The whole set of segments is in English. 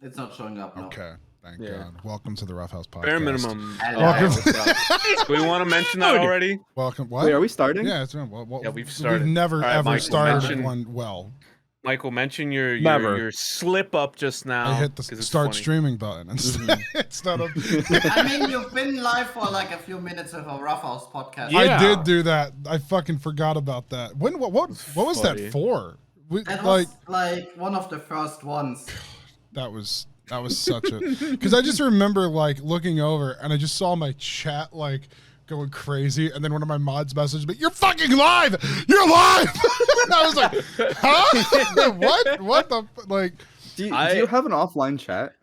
It's not showing up. No. Okay. Thank God. Welcome to the Roughhouse Podcast. Bare minimum. Welcome. Do we want to mention that already? Welcome. What? Wait, are we starting? Yeah, we've started. We've never right, ever Michael, started one well. Michael, mention your slip up just now. I hit the start streaming button instead. Instead of. I mean, you've been live for like a few minutes with a Roughhouse Podcast. Yeah. I did do that. I fucking forgot about that. When? What was that for? That was like one of the first ones. That was such a, because I just remember like looking over and I just saw my chat like going crazy, and then one of my mods messaged me, "You're fucking live! You're live!" And I was like, "Huh? What the like?" Do you have an offline chat?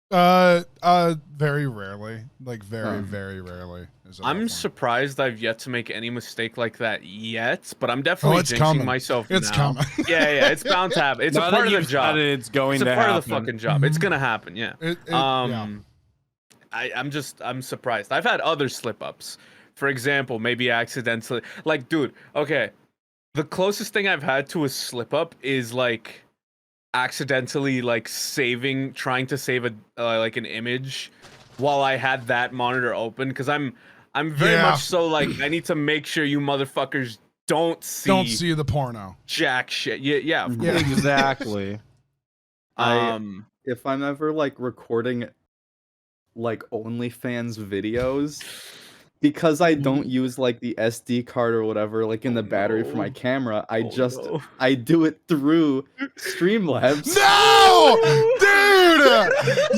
Very rarely, like very rarely. I'm surprised I've yet to make any mistake like that yet, but I'm definitely jinxing myself now. It's coming. Yeah, it's bound to happen. It's a part of the job. It's going to happen. It's a part of the fucking job. It's gonna happen. Yeah. I'm surprised. I've had other slip ups. For example, maybe accidentally. Like, dude, okay. The closest thing I've had to a slip up is like accidentally like trying to save like an image while I had that monitor open, because I'm very much so like I need to make sure you motherfuckers don't see the porno jack shit. Yeah, exactly. If I'm ever like recording like OnlyFans videos, because I don't use like the SD card or whatever like in the battery for my camera, I do it through Streamlabs. No, dude,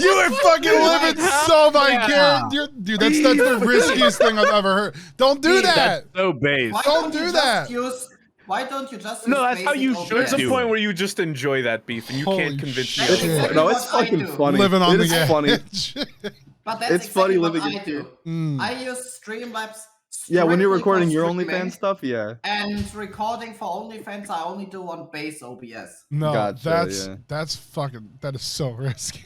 you are fucking living so vicariously, dude. That's the riskiest thing I've ever heard. Don't do that. That's so base. Don't do that. Why don't you just? No, that's how you should. There's a point where you just enjoy that beef, and you can't convince me. Exactly no, it's fucking funny. Living on the funny. But that's exactly what I do. I use Streamlabs. Yeah, when you're recording your OnlyFans stuff, yeah. And recording for OnlyFans, I only do on base OBS. No, gotcha, that is so risky.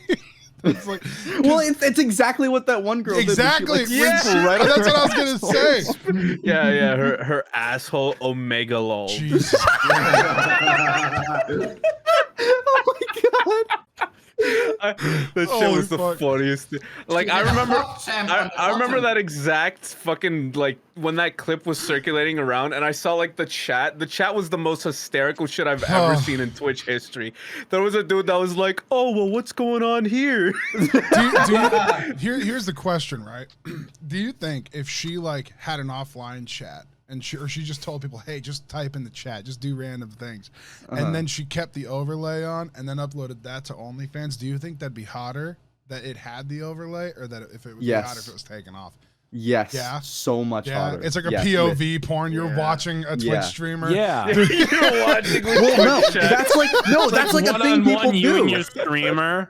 It's like, well, it's exactly what that one girl exactly. did. That's what I was gonna say. Yeah, her asshole omega lol. Jesus. Oh my god. That shit was the funniest thing. Like, I remember that exact fucking, like, when that clip was circulating around and I saw like the chat was the most hysterical shit I've ever seen in Twitch history. There was a dude that was like, "Oh, well, what's going on here?" Here's the question, right? Do you think if she like had an offline chat and she just told people, "Hey, just type in the chat, just do random things," and then she kept the overlay on and then uploaded that to OnlyFans, do you think that'd be hotter that it had the overlay, or that if it would be hotter if it was taken off? Yes. Yeah. So much hotter. It's like a POV porn. You're watching a Twitch streamer. Yeah. You're watching with that's like a thing people do. You and your streamer.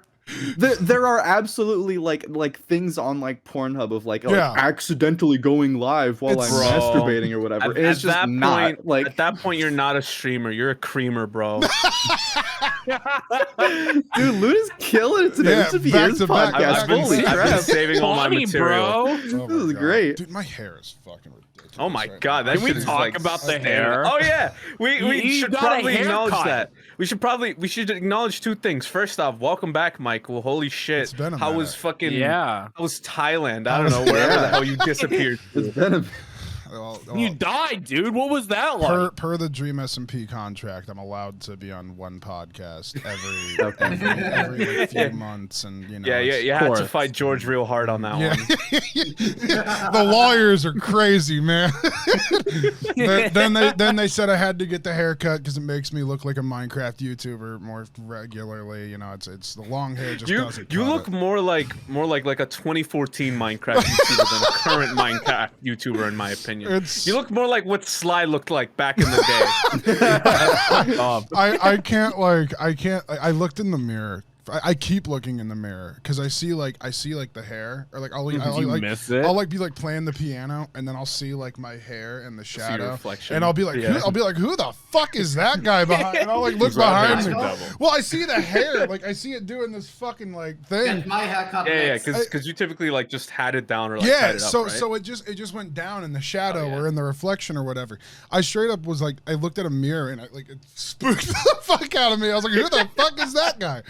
There are absolutely like things on like Pornhub of like accidentally going live while I'm masturbating or whatever. And it's just not like at that point you're not a streamer, you're a creamer, bro. Dude, Luna's killing it today. This should be his podcast. I've been saving all my material. Bro. This is great. Dude, my hair is fucking ridiculous. Oh my god, that Can we talk about the hair? Oh yeah, we should probably acknowledge that. We should acknowledge two things. First off, welcome back, Michael. Holy shit. It's been a How minute. was fucking How was Thailand? I don't know, wherever the hell you disappeared. It's been a you died, dude. What was that like? Per the Dream SMP contract, I'm allowed to be on one podcast every like, few months, and you know. You had to fight George real hard on that one. The lawyers are crazy, man. then they said I had to get the haircut because it makes me look like a Minecraft YouTuber more regularly. You know, it's the long hair just doesn't. You look more like a 2014 Minecraft YouTuber than a current Minecraft YouTuber, in my opinion. You look more like what Sly looked like back in the day. I looked in the mirror. I keep looking in the mirror because I see the hair, or like I'll be like playing the piano, and then I'll see like my hair in the shadow, reflection. and I'll be like, who the fuck is that guy behind? And I'll like look behind me. Well, I see the hair, like I see it doing this fucking like thing. Get my haircut. Because you typically like just had it down or like had it up, right? So it just went down in the shadow or in the reflection or whatever. I straight up was like, I looked at a mirror and it spooked the fuck out of me. I was like, who the fuck is that guy?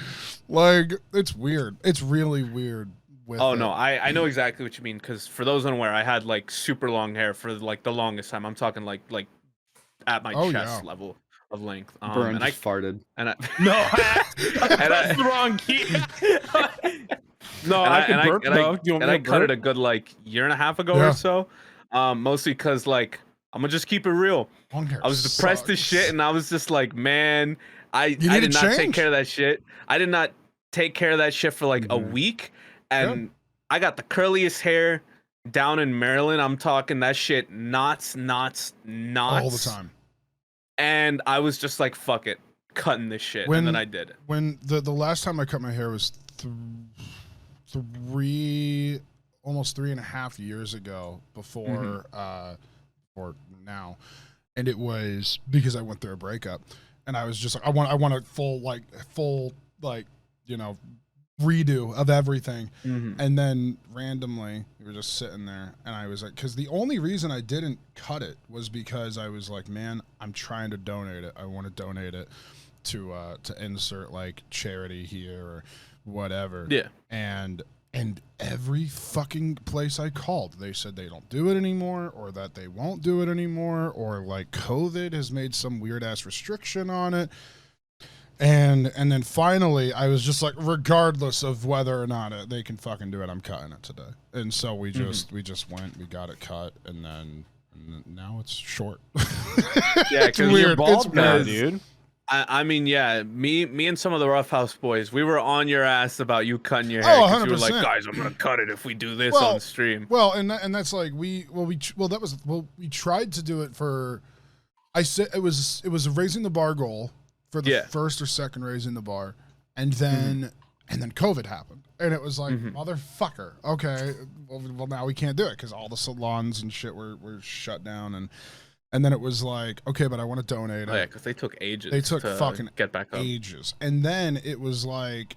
Like, it's weird. It's really weird. Oh no, I know exactly what you mean, because for those unaware, I had like super long hair for like the longest time. I'm talking like at my chest level of length. Burned, and I farted. And I No, that's the wrong key. No, I can burp though. And I cut it a good like year and a half ago or so. Mostly because like I'm gonna just keep it real. Long hair I was depressed as shit, and I was just like, man, I did not take care of that shit. I did not take care of that shit for like a week, and I got the curliest hair down in Maryland. I'm talking that shit knots all the time. And I was just like, fuck it, cutting this shit, and then I did it. When the last time I cut my hair was almost 3.5 years ago, before or now, and it was because I went through a breakup, and I was just like, I want a full redo of everything. And then randomly we were just sitting there, and I was like, because the only reason I didn't cut it was because I was like, man, I'm trying to donate it. I want to donate it to insert like charity here or whatever. And every fucking place I called, they said they don't do it anymore, or that they won't do it anymore, or like COVID has made some weird ass restriction on it. And then finally, I was just like, regardless of whether or not they can fucking do it, I'm cutting it today. And so we just went, we got it cut, and now it's short. Yeah, because you're bald now, dude. I mean, yeah, me and some of the Roughhouse boys, we were on your ass about you cutting your hair. 100%. You were like, guys, I'm gonna cut it if we do this on stream. Well, and that's like we tried to do it for. I said it was raising the bar goal for the first or second raising the bar, and then COVID happened, and it was like, motherfucker. Okay, well now we can't do it because all the salons and shit were shut down, and then it was like, okay, but I want to donate it. Oh yeah, because they took ages. They took to fucking get back up. ages, and then it was like,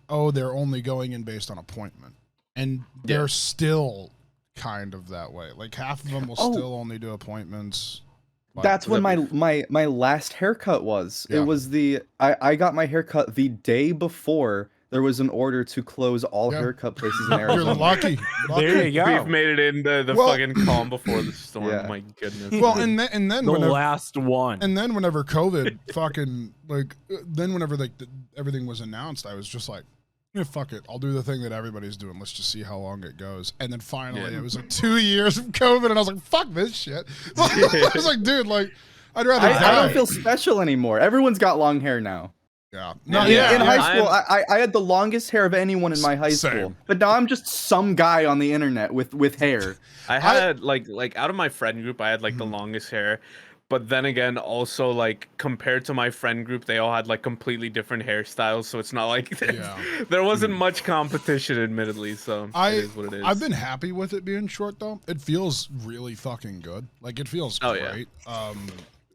oh, they're only going in based on appointment, and they're still kind of that way. Like half of them will still only do appointments. That's when my last haircut was. It was I got my haircut the day before there was an order to close all haircut places in Arizona. You're lucky. There you go. We've made it into the fucking calm before the storm. Yeah. My goodness. Well, and then the last one. And then whenever COVID fucking whenever everything was announced, I was just like, yeah, fuck it. I'll do the thing that everybody's doing. Let's just see how long it goes. And then finally, it was like 2 years of COVID, and I was like, fuck this shit. I was like, dude, like, I'd rather die. I don't feel special anymore. Everyone's got long hair now. Yeah. In high school, I had the longest hair of anyone in my high school. But now I'm just some guy on the internet with hair. I had like out of my friend group, I had like the longest hair. But then again, also like compared to my friend group, they all had like completely different hairstyles. So it's not like there wasn't much competition, admittedly. So it is what it is. I've been happy with it being short though. It feels really fucking good. Like it feels great.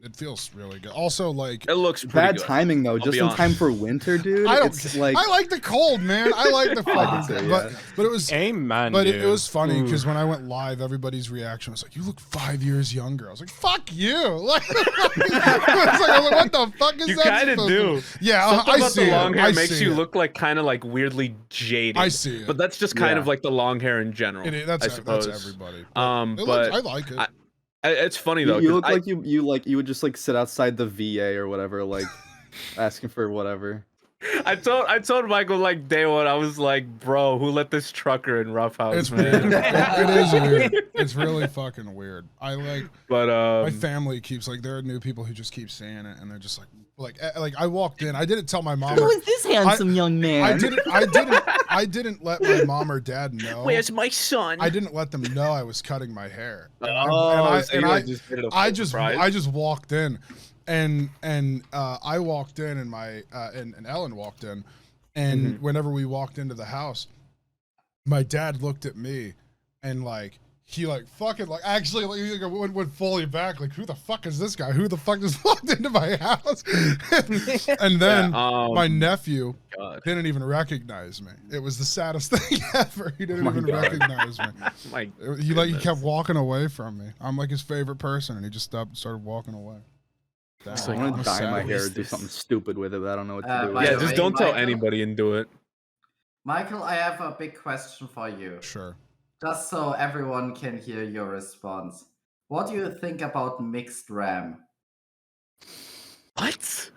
It feels really good. Also, like it looks pretty bad good. timing though. Just in time for winter, dude. I like the cold, man. I like the fucking but it was amen. But it was funny because when I went live, everybody's reaction was like, "You look 5 years younger." I was like, "Fuck you!" Like, I was like, what the fuck is that? You kind of do. Yeah, something I about see the long hair I makes see you it. look like kind of like weirdly jaded. I see it. But that's just kind of like the long hair in general. That's I suppose. That's everybody. But I like it. It's funny though. You look like you would just like sit outside the VA or whatever, like asking for whatever. I told Michael like day one, I was like, bro, who let this trucker in Roughhouse? It's weird. It is weird. It's really fucking weird. But my family keeps like, there are new people who just keep saying it, and they're just like I walked in. I didn't tell my mom. Who is this handsome young man? I didn't let my mom or dad know. Where's my son? I didn't let them know I was cutting my hair. I just walked in, and I walked in, and and Ellen walked in, and whenever we walked into the house, my dad looked at me, and like. He like fucking like actually like he went fully back like, who the fuck is this guy? Who the fuck just walked into my house? And then my nephew didn't even recognize me. It was the saddest thing ever. He didn't even recognize me. He kept walking away from me. I'm like his favorite person, and he just started walking away. I want to dye my hair or do something stupid with it. I don't know what to do. by Yeah, the just way, don't tell Michael- anybody and do it. Michael, I have a big question for you. Sure. Just so everyone can hear your response. What do you think about mixed RAM? What?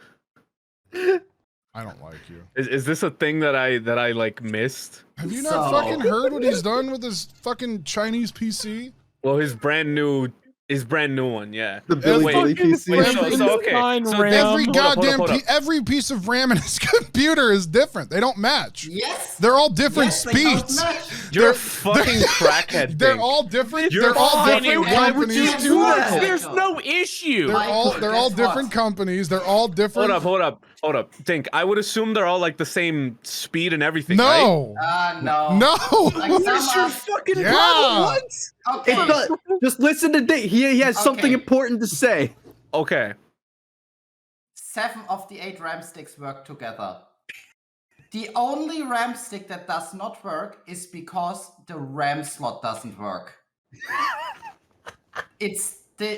I don't like you. Is this a thing that I like missed? Have you not So- fucking heard what he's done with his fucking Chinese PC? Well, his brand new one, yeah. The Billy Wait, Billy PC. wait, so okay. So Every goddamn hold up. every piece of RAM in his computer is different. They don't match. Yes. They're all different Yes, they don't speeds. match. You're a They're- fucking crackhead. They're Dink. all different. You're They're all fucking- different why would companies. you do that? There's no issue. They're all Guess different what? companies. They're all different. Hold up. Dink, I would assume they're all like the same speed and everything, right? No. No. No. Like What some is your are- fucking Yeah. problem? What? Okay. It does. Just listen to Dave. He has something Okay. important to say. Okay. 7 of the 8 RAM sticks work together. The only RAM stick that does not work is because the RAM slot doesn't work.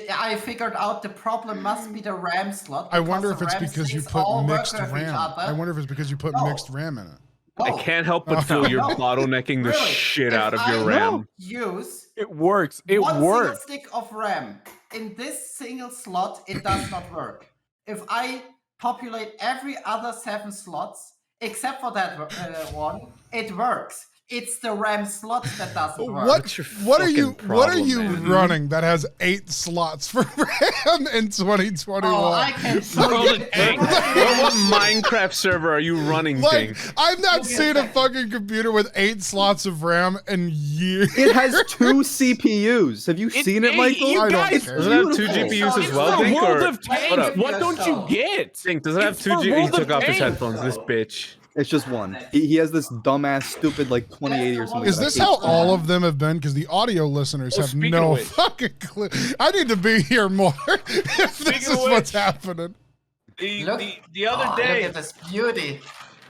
I figured out the problem must be the RAM slot. I wonder if the it's RAM because you sticks put all work mixed with each RAM. other. I wonder if it's because you put No. mixed RAM in it. I No. can't help but feel you're No. bottlenecking the Really, shit if out of your I RAM. use It works. It one single works. stick of RAM in this single slot, it does not work. If I populate every other 7 slots except for that one, it works. It's the RAM slot that doesn't work. What's your What are you fucking what are problem, you man? running that has 8 slots for RAM in 2021? Oh, I can show Roll you. it, Dink. What Minecraft server are you running, Like, Dink? I've not Okay, seen a okay. fucking computer with 8 slots of RAM in years. It has 2 CPUs. Have you seen it, Michael? You I don't guys, care. Does it have 2 Beautiful. GPUs as It's well, the Dink? world Or of Hold tanks. up. What don't you get? Dink, does it have It's 2 the GPUs? He world took of off his tanks. headphones, this bitch. It's just one. He has this dumbass, stupid, like 2080 or something. Is that I this hate how so all much. of them have been? Because the audio listeners Oh, have speaking no of which. fucking clue. I need to be here more if this Speaking is of what's which. happening. The other Look day, at this beauty.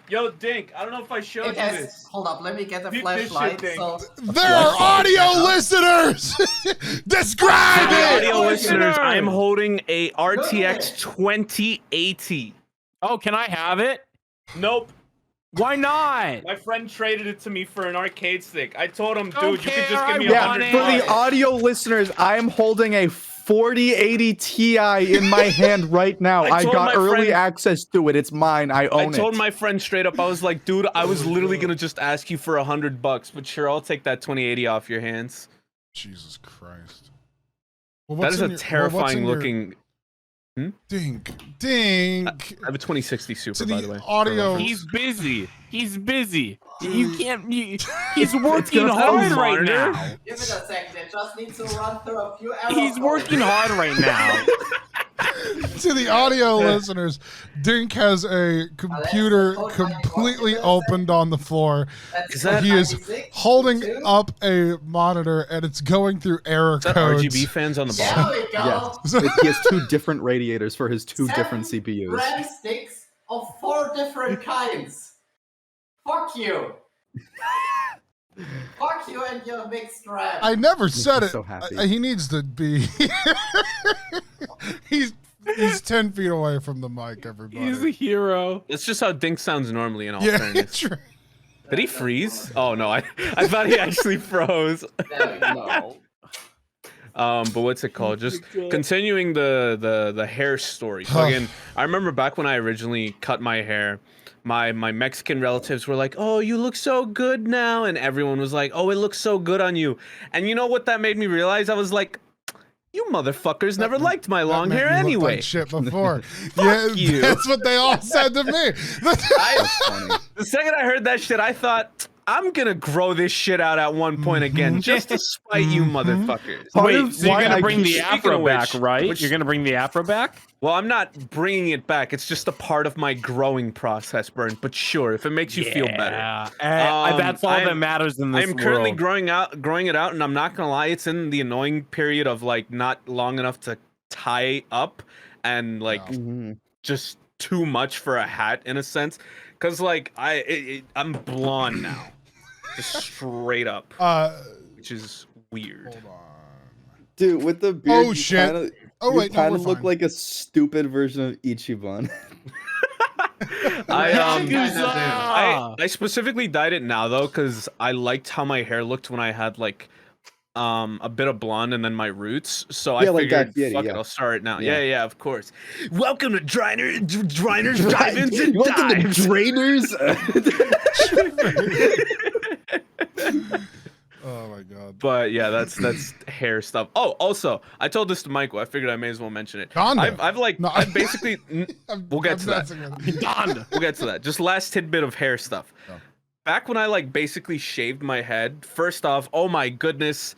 yo, Dink, I don't know if I showed It you has. this. Hold up, let me get a Peep this flashlight. shit, So There are audio listeners. Describe For the it. audio listeners, listeners. I'm holding a RTX 2080. Oh, can I have it? Nope. Why not? My friend traded it to me for an arcade stick. I told him, Don't dude, you could care, just give I me want $100. it. For the audio listeners, I am holding a 4080 Ti in my hand right now. I I told got my early friend- access to it. It's mine. I I own told it. my friend straight up, I was like, dude, I was literally gonna just ask you for $100, but sure, I'll take that 2080 off your hands. Jesus Christ. Well, That what's is in a your- well, terrifying what's in your- looking. Dink. I have a 2060 Super, To by the way. the audio. He's busy. He's busy. You can't. He's working gonna hard have a right monitor? now. give it a second. It just needs to run through a few error He's codes. working hard right now. To the audio listeners, Dink has a computer completely opened on the floor. That's Is that- He is 96, holding 2. up a monitor and it's going through error Is that codes. RGB fans on the There bottom? we go. Yes. He has 2 different radiators for his 2 different 7 CPUs. RAM sticks of 4 different kinds. Fuck you. Fuck you and your mixed RAM. I never said me it. so happy. He needs to be. he's 10 feet away from the mic, everybody. He's a hero. That's just how Dink sounds normally, in all yeah, fairness. true. Did he freeze? Oh no, I thought he actually froze. There we go. But what's it called? Just continuing the hair story. Fucking, I remember back when I originally cut my hair, my Mexican relatives were like, "Oh, you look so good now," and everyone was like, "Oh, it looks so good on you." And you know what that made me realize? I was like, "You motherfuckers never liked my long That hair meant you looked anyway." like shit before. Yeah, you. that's what they all said to me. That's funny. The second I heard that shit, I thought, I'm gonna grow this shit out at one point again, just to spite you motherfuckers. Part Wait, of so you're why gonna I bring the Speaking afro of back, which- right? which- You're gonna bring the afro back? Well, I'm not bringing it back. It's just a part of my growing process, Burn. But sure, if it makes you feel better. That's all that matters in this I'm currently world. growing it out, and I'm not gonna lie, it's in the annoying period of like not long enough to tie up, and like Mhm. just too much for a hat in a sense. Cause like I'm blonde now, just straight up, which is weird. Hold on. Dude, with the beard, Oh, you shit. kinda- Oh You wait, no, kind we're of look fine. like a stupid version of Ichiban. I specifically dyed it now though because I liked how my hair looked when I had like a bit of blonde and then my roots. So I Yeah, like figured, Guy Fieri, fuck it, yeah. I'll start it now. Yeah. Yeah, of course. Welcome to Driner's Drive-Ins and Welcome to Dives. Drainers. Oh my god. But yeah, that's hair stuff. Oh, also, I told this to Michael. I figured I may as well mention it. Donda. I've basically. We'll get to that. Donda. We'll get to that. Just last tidbit of hair stuff. Oh. Back when I like basically shaved my head. First off, oh my goodness,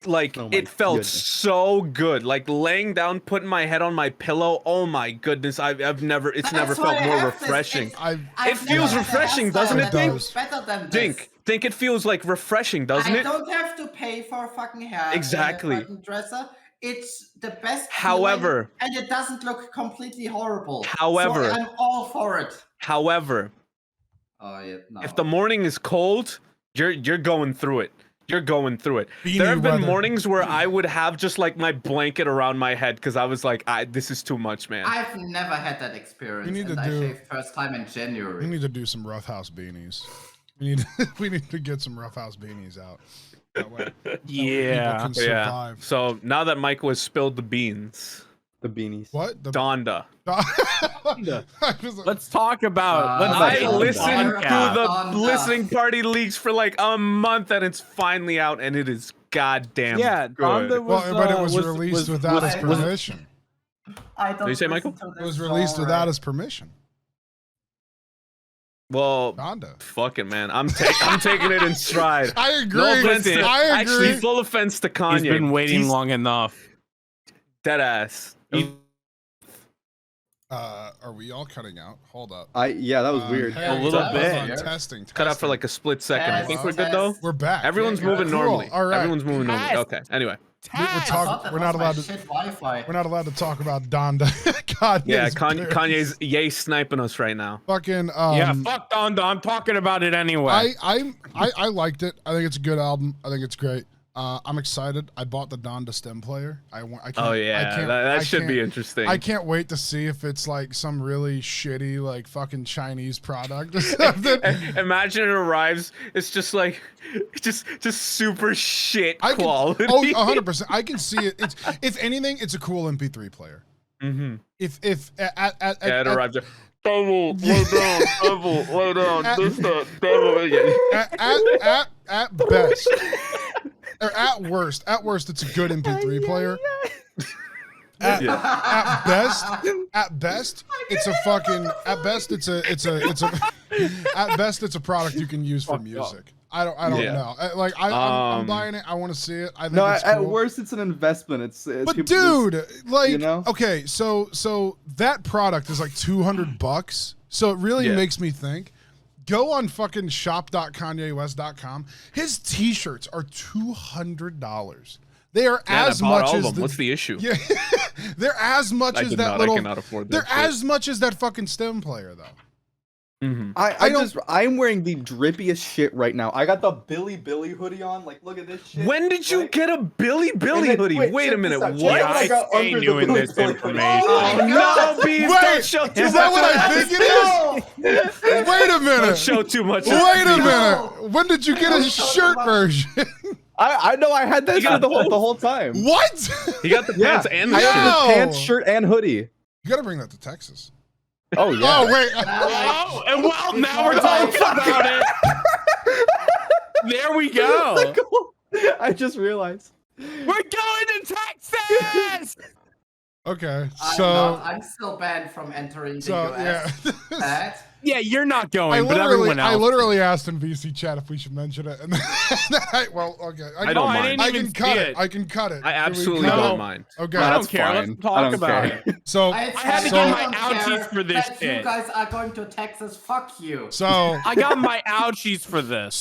like Oh my it felt goodness. so good. Like laying down, putting my head on my pillow. Oh my goodness, I've never. It's never That's why felt I more have this. refreshing. I've It never feels had a refreshing, hairstyle doesn't it, that Dink? looks better than this. Think it feels like refreshing, doesn't I it? don't have to pay for a fucking hair. Exactly. Fucking dresser. It's the best. However- feeling, and it doesn't look completely horrible. However- so I'm all for it. However, Oh yeah, no. if the morning is cold, you're going through it. You're going through it. Beanie There have been weather. mornings where I would have just like my blanket around my head because I was like, this is too much, man. I've never had that experience. We need and to I do- shaved first time in January. We need to do some Roughhouse beanies. We need to get some Roughhouse beanies out. That way, Yeah. people can Yeah. survive. So now that Michael has spilled the beans, The beanies. What? The Donda. Let's talk about. Uh, let's I Donda. listened to the Donda. listening party leaks for like a month, and it's finally out, and it is goddamn Yeah, good. Donda was, Well, but it was released without his was- permission. I don't Did you say, listen Michael? to It was this released genre. without his permission. Well, Donda. fuck it, man. I'm taking it in stride. I agree. No offense to, I agree. actually, full offense to Kanye. He's been waiting He's long enough. dead ass. Are we all cutting out? Hold up. Yeah, that was weird. Hey, A little hold bit. on, Yeah. Testing. Cut out for testing. like a split second. I think we're good Test. though. We're back. Everyone's Yeah, moving cool. normally. All right. Everyone's moving normally. Test. Okay. Anyway. We're I thought talking. that We're was not my allowed to. shit Wi-Fi. We're not allowed to talk about Donda. Yeah, Kanye's Kanye's yay sniping us right now. fucking. Yeah, fuck Donda. I'm talking about it anyway. I liked it. I think it's a good album. I think it's great. I'm excited. I bought the Donda stem player. I can't, Oh yeah, I can't, that I should be can't- interesting. I can't wait to see if it's like some really shitty, like fucking Chinese product or something. Imagine it arrives. It's just like, just super shit I can, quality. oh, 100%. I can see it. It's if anything, it's a cool MP3 player. Mm-hmm. If Yeah, it at, arrives. Devil, lay down, devil, lay down. This the devil. Yeah. at best, or at worst, it's a good MP3 player. At best, it's a fucking. At best, it's a. At best, it's a product you can use for music. I don't Yeah. know. I'm buying it. I want to see it. I think No, it's at cool. worst, it's an investment. It's But people dude, like, you know? okay, so that product is like $200, so it really Yeah. makes me think. Go on fucking shop.kanyewest.com. His T-shirts are $200. They are Yeah, as I bought much all as of them. What's the issue? yeah, they're as much I as did that not. little. I cannot afford that They're shit. as much as that fucking stem player though. Mm-hmm. I'm wearing the drippiest shit right now. I got the Billy hoodie on. Like, look at this shit. When did you right? get a Billy And then- hoodie? Wait a check minute. this out. Check What? out what I got I under ain't the doing Billy this hoodie. information. Oh, no, Bees, don't Wait, show too is much. that what I think it is? Wait a Don't minute. show too much. Wait a No. minute. When did you get a shirt version? I know I had that You got shirt the both? whole time. What? He got the Yeah, pants and the I shirt. have No. the pants, shirt, and hoodie. You gotta bring that to Texas. Oh yeah. Oh wait. Oh, and well, now we're talking about it. There we go. I just realized. We're going to Texas. Okay. I'm So not- I'm still banned from entering the US. yeah. That Yeah, you're not going, but everyone else. I literally asked in VC chat if we should mention it, and then well, okay. I don't mind. didn't I even can cut see it. I can cut it. I Can we absolutely cut No. it? don't mind. Okay. I don't That's care. fine. Let's talk I don't about care. it. So I had to so, get my don't ouchies care for this that shit. You guys are going to Texas. Fuck you. so I got my ouchies for this.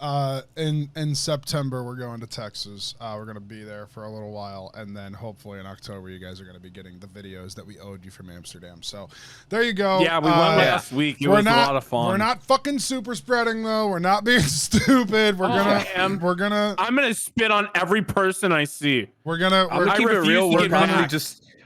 in September we're going to Texas. We're gonna be there for a little while, and then hopefully in October you guys are gonna be getting the videos that we owed you from Amsterdam. So there you go. Yeah, we went last week. It was a lot of fun. We're not fucking super spreading though. We're not being stupid. I'm gonna spit on every person I see. I'm gonna keep it real.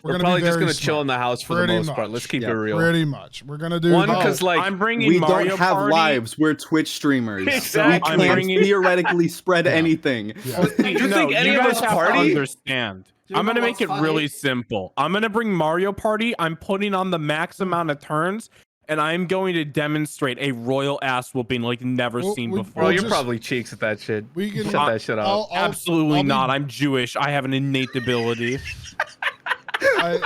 We're probably just gonna chill in the house for the most part. Let's keep it real. Pretty much. We're gonna do one because like I'm bringing we Mario don't have Party. lives. We're Twitch streamers. Exactly. We can't theoretically spread anything. Yeah. Do you think any of us party? Understand. I'm gonna make it really simple. I'm gonna bring Mario Party. I'm putting on the max amount of turns, and I'm going to demonstrate a royal ass whooping like never seen before. Bro, you're probably cheeks at that shit. We can shut that shit up. Absolutely not. I'm Jewish. I have an innate ability. I'm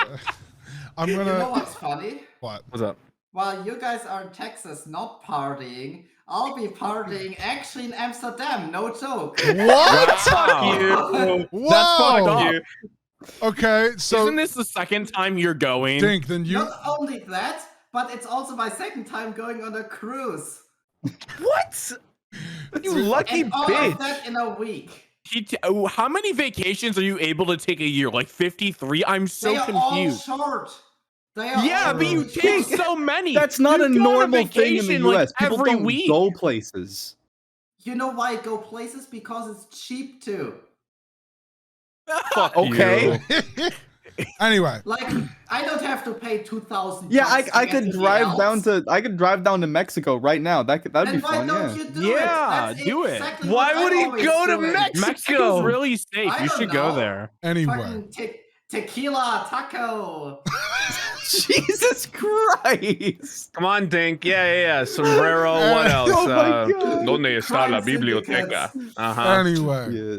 gonna. You know what's funny? What's up? While you guys are in Texas not partying, I'll be partying actually in Amsterdam. No joke. What? Fuck you. Whoa. That's fucked up. Okay, so isn't this the second time you're going? Dink, then you. Not only that, but it's also my second time going on a cruise. What? You lucky and all bitch. of that in a week. How many vacations are you able to take a year? Like 53? I'm so They are confused. all short. They are Yeah, all but you really take short. so many. That's not You a go on normal thing in the vacation, US. like, People every don't week. go places. You know why I go places? Because it's cheap too. Fuck Okay. Anyway, Like I don't have to pay 2,000. Yeah, I could drive down to Mexico right now. That'd Then be why fun. don't Yeah. you do Yeah, it? That's do it. exactly Why what would I'm he always go to doing. Mexico? Mexico's really safe. I You don't should go know. there. anyway. Fucking tequila taco. Jesus Christ! Come on, Dink. Yeah. Sombrero. What else? Oh my God. ¿Dónde está la Crime biblioteca?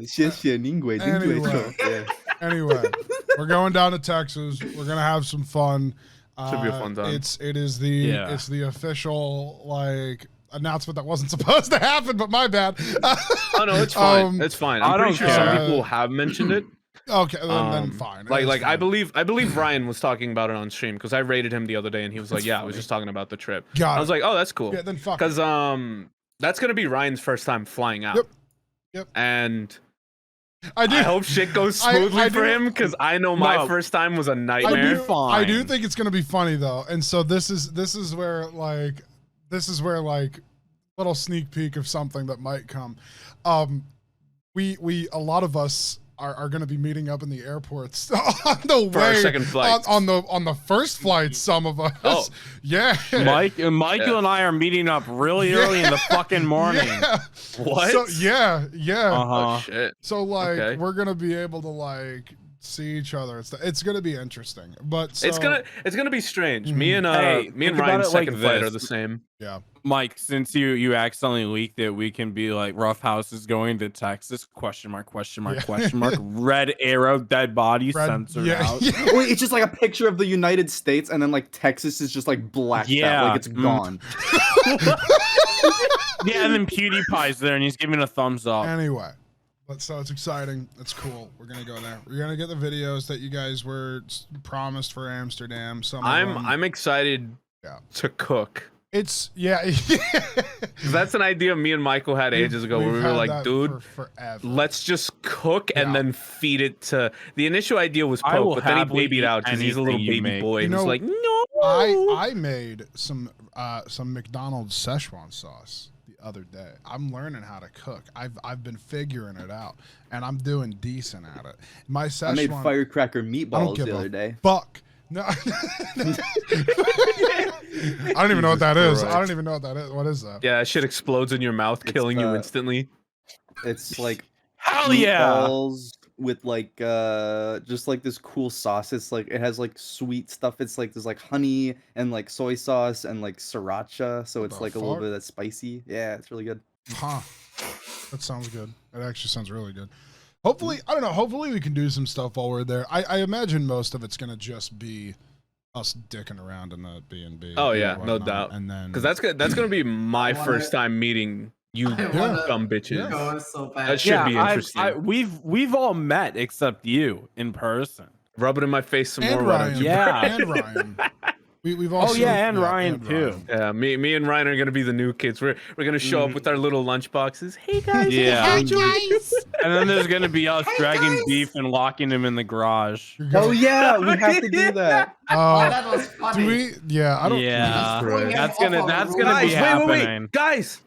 syndicates. Anyway. Yeah. Anyway, we're going down to Texas. We're gonna have some fun. Should be a fun time. It's the official like announcement that wasn't supposed to happen, but my bad. Oh no, it's fine. It's fine. I'm pretty sure some people have mentioned it. Okay, then fine. Like fine. I believe Ryan was talking about it on stream because I rated him the other day and he was like, "Yeah, I was just talking about the trip." I was like, "Oh, that's cool." Yeah, then fuck. Because that's gonna be Ryan's first time flying out. Yep. And I hope shit goes smoothly for do- him because I know my first time was a nightmare. I do think it's gonna be funny though, and so this is where little sneak peek of something that might come. We a lot of us are going to be meeting up in the airports on the For our way second flights. on the first flight. Some of us, Oh. yeah. Michael and I are meeting up really early in the fucking morning. Yeah. What? So, yeah. Oh shit. So like Okay. we're gonna be able to like see each other. It's gonna be interesting, but so, It's gonna be strange. Mhm. Me and Hey, think about Ryan's it like second flight this. are the same. yeah. Mike, since you accidentally leaked it, we can be like Roughhouse is going to Texas? Question mark? Red arrow, dead body censored out. Yeah. Wait, it's just like a picture of the United States, and then like Texas is just like blacked out, like it's gone. Yeah, and then PewDiePie's there, and he's giving a thumbs up. Anyway, so it's exciting. It's cool. We're gonna go there. We're gonna get the videos that you guys were promised for Amsterdam. I'm excited to cook. It's That's an idea me and Michael had ages ago where we were like, dude, let's just cook and then feed it to. The initial idea was Poke, but then he babied out because he's a little baby boy. And he's like, no. I made some McDonald's Szechuan sauce the other day. I'm learning how to cook. I've been figuring it out, and I'm doing decent at it. My Szechuan, I made firecracker meatballs the other day. Fuck. No. I don't even know what that is. I don't even know what that is. What is that? Yeah, that shit explodes in your mouth, killing you instantly. It's like hell yeah, meatballs with like just like this cool sauce. It's like it has like sweet stuff. It's like there's like honey and like soy sauce and like sriracha. So it's like a little bit of that spicy. Yeah, it's really good. Huh. That sounds good. It actually sounds really good. Hopefully, I don't know. Hopefully, we can do some stuff while we're there. I imagine most of it's gonna just be us dicking around in the B&B. Oh yeah, no doubt. And then because that's gonna be my first time meeting you, dumb bitches. Go so bad. That should be interesting. We've all met except you in person. Rub it in my face some and more. Ryan, Yeah. and Ryan. We've also. and Ryan too. Yeah, me and Ryan are gonna be the new kids. We're gonna show up with our little lunch boxes. Hey guys. Yeah. Hey guys. And then there's gonna be us dragging beef and locking him in the garage. Oh yeah, we have to do that. Oh, that was funny. Do we? Yeah, I don't. Yeah, Destroying that's him gonna off of be Guys, happening. Guys,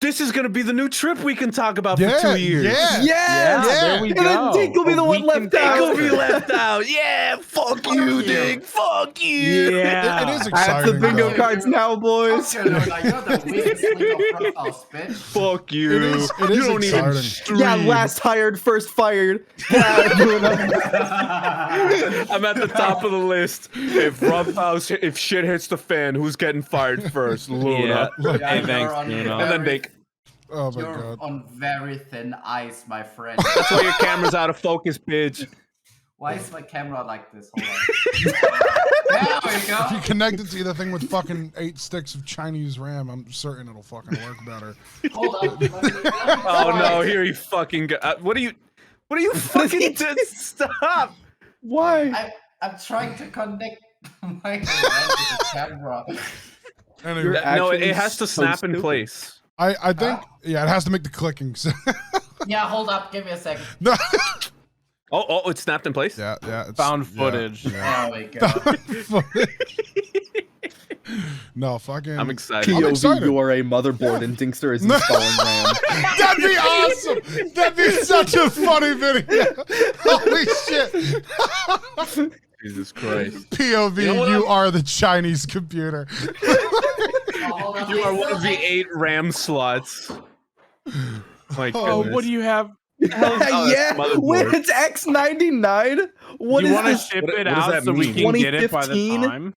this is gonna be the new trip we can talk about Yeah, for 2 years. yeah. Yeah, there we and then go. Dink will be the one left out. Dink will be left out. Yeah, fuck you, Dink. Fuck you. Yeah. It is I have the exciting. bingo though. cards now, boys. Fuck you, Luna, you're the weakest link of Roughhouse, bitch. Fuck you. It is you don't even exciting. stream. Yeah, last hired, first fired. I'm at the top of the list. If Roughhouse, if shit hits the fan, who's getting fired first? Luna. Yeah, Hey, you're thanks, on Luna. And then very- Dink. Oh my You're god. on very thin ice, my friend. That's why your camera's out of focus, bitch. Why is my camera like this? Hold on. There we If you go. connect it to the thing with fucking 8 sticks of Chinese RAM, I'm certain it'll fucking work better. Hold on. Oh no, here he fucking go. What are you fucking doing? Stop. Why? I'm trying to connect my hand to the camera. Anyway, You're No, actually it has to so snap in stupid. place. I think yeah, it has to make the clicking. Yeah, hold up. Give me a second. No. Oh, it snapped in place? Yeah, yeah. It's, Found yeah, footage. yeah. There we go. No, fucking. I'm excited. I'm POV, excited. you are a motherboard, and Dinkster is installing RAM. That'd be awesome. That'd be such a funny video. Holy shit. Jesus Christ. POV, You know what you are the Chinese computer. Oh, hold on, You are please. one of the 8 RAM slots. My Oh, goodness. what do you have? Oh, Yeah, that's when motherboard. it's X99, what you is want to this? ship What it does out that so we mean? can get it by the 2015? time?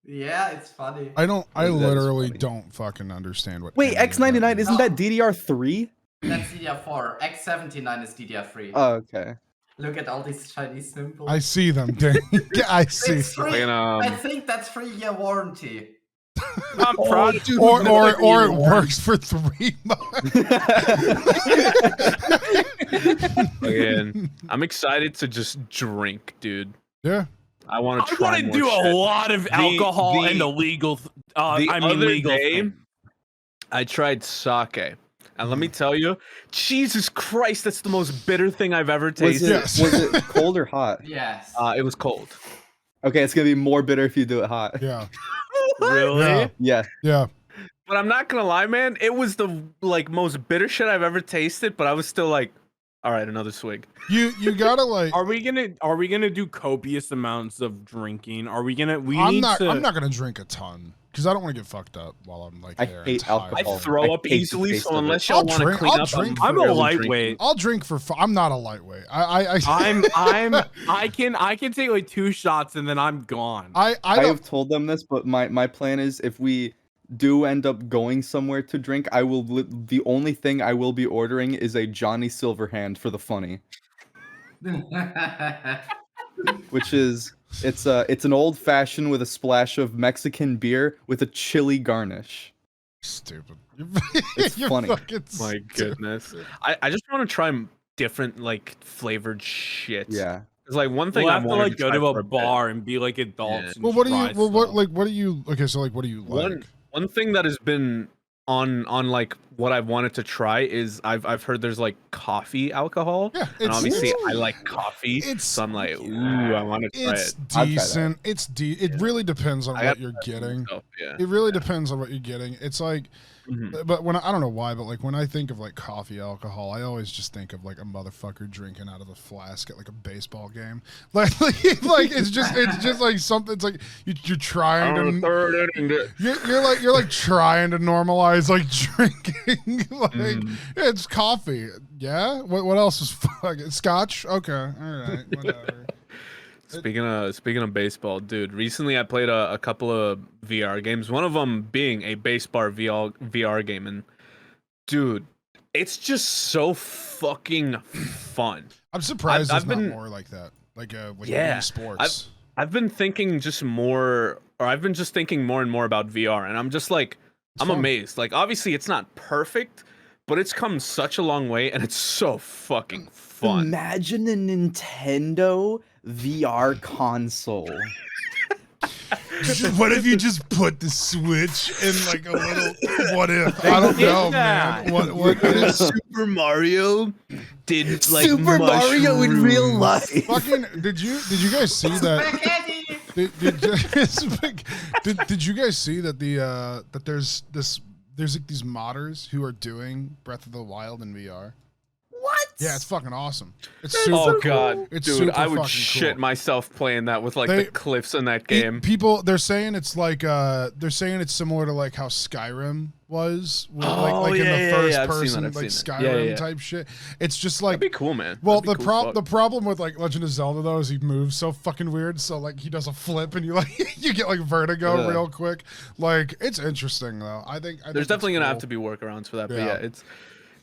Yeah, it's funny. I That is literally funny. don't fucking understand what. Wait, any of that X99, means. isn't that DDR3? That's DDR4. X79 is DDR3. Oh, okay. Look at all these Chinese symbols. I see them, Dang. I see. It's free. Fucking, I think that's 3-year warranty. I'm proud. Or it works for 3 months. Again, I'm excited to just drink, dude. Yeah. I want to I try want to more do a shit. lot of alcohol and illegal. The other legal. day, thing. I tried sake. And let me tell you, Jesus Christ, that's the most bitter thing I've ever Was tasted. it, Yes. was it cold or hot? Yes. It was cold. Okay, it's gonna be more bitter if you do it hot. Yeah. Really? Yeah. Yeah. Yeah. But I'm not gonna lie, man. It was the most bitter shit I've ever tasted. But I was still like, all right, another swig. You gotta like. Are we gonna do copious amounts of drinking? Are we gonna? I'm not gonna drink a ton because I don't want to get fucked up while I'm like I there. hate It's high. I alcohol. throw I up hate the easily, taste so of it. unless y'all I'll want to drink- clean I'll up, drink I'm a barely lightweight. drinking. I'll drink for fun. I'm not a lightweight. I I can take like 2 shots and then I'm gone. I I don't. have told them this, but my plan is if we do end up going somewhere to drink, the only thing I will be ordering is a Johnny Silverhand for the funny, which is it's an old fashioned with a splash of Mexican beer with a chili garnish. Stupid. It's You're funny. fucking My stupid. goodness. I just want to try different like flavored shit. Yeah. It's like one thing We'll I have to wanted like go try to for a bit. bar and be like adults. and Well, what do you? try Well, what stuff. what do you? Okay, so like, what do you like? One thing that has been on like what I've wanted to try is I've heard there's like coffee alcohol. Yeah, And it's obviously I like coffee. it's- So I'm like, ooh, I want to try it's it. I'll try that. decent. It really depends on I what gotta you're try it getting. myself, yeah. It really depends on what you're getting. It's like, Mhm. but when I don't know why, but like when I think of like coffee alcohol, I always just think of like a motherfucker drinking out of a flask at like a baseball game. Like it's just like something. It's like you're trying On the to. third inning, You're like trying to normalize like drinking. Like Mm. it's coffee. Yeah. What else is fucking scotch? Okay. All right. Whatever. Speaking of baseball, dude. Recently, I played a couple of VR games. One of them being a baseball VR game, and dude, it's just so fucking fun. I'm surprised I've there's been- not more like that. Like Yeah, esports. I've been thinking I've been just thinking more and more about VR, and I'm just like, It's I'm fun. amazed. Like, obviously, it's not perfect, but it's come such a long way, and it's so fucking fun. Imagine a Nintendo VR console. What if you just put the Switch in like a little what if? I don't know, man. What if Super Mario did like Super Mario in real mushrooms? life. fucking did you guys see that? Spaghetti! Did you guys see that that there's like these modders who are doing Breath of the Wild in VR? What? Yeah, it's fucking awesome. It's super Oh cool. god, It's dude, super I would fucking shit cool. myself playing that with like They- the cliffs in that game. People, they're saying it's like they're saying it's similar to like how Skyrim was, with, like in the first I've seen person that, I've like seen that. Skyrim Yeah. type shit. It's just like That'd be cool, man. well, That'd the be cool as the fuck. problem with like Legend of Zelda though is he moves so fucking weird. So like he does a flip and you like you get like vertigo Yeah. real quick. Like it's interesting though. I think There's definitely gonna have to be workarounds for that, but Yeah. yeah,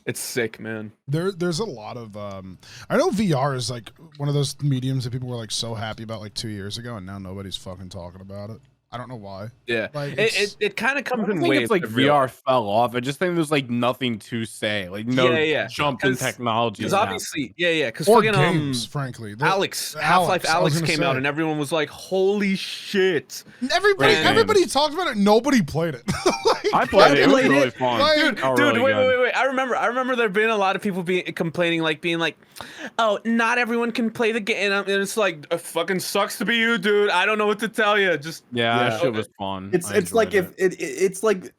it's sick, man. There's a lot of I know VR is like one of those mediums that people were like so happy about like 2 years ago, and now nobody's fucking talking about it. I don't know why. Yeah, Like, it kind of I comes don't in think waves. it's like I feel. VR fell off. I just think there's like nothing to say. Like no Yeah. jump in 'Cause- technology. Because is obviously, because Or fucking games, frankly. Alex, Alex, Half-Life I was Alex gonna came say. out, and everyone was like, "Holy shit!" Everybody, Man. everybody talked about it. Nobody played it. Like, I played it. It was played really it. fun. Like- Dude, Oh, really good. wait. I remember there being a lot of people complaining, being like, "Oh, not everyone can play the game," and it's like, it fucking sucks to be you, dude. I don't know what to tell you. Just Yeah, Yeah. that shit was fun. It's like enjoyed if it's like.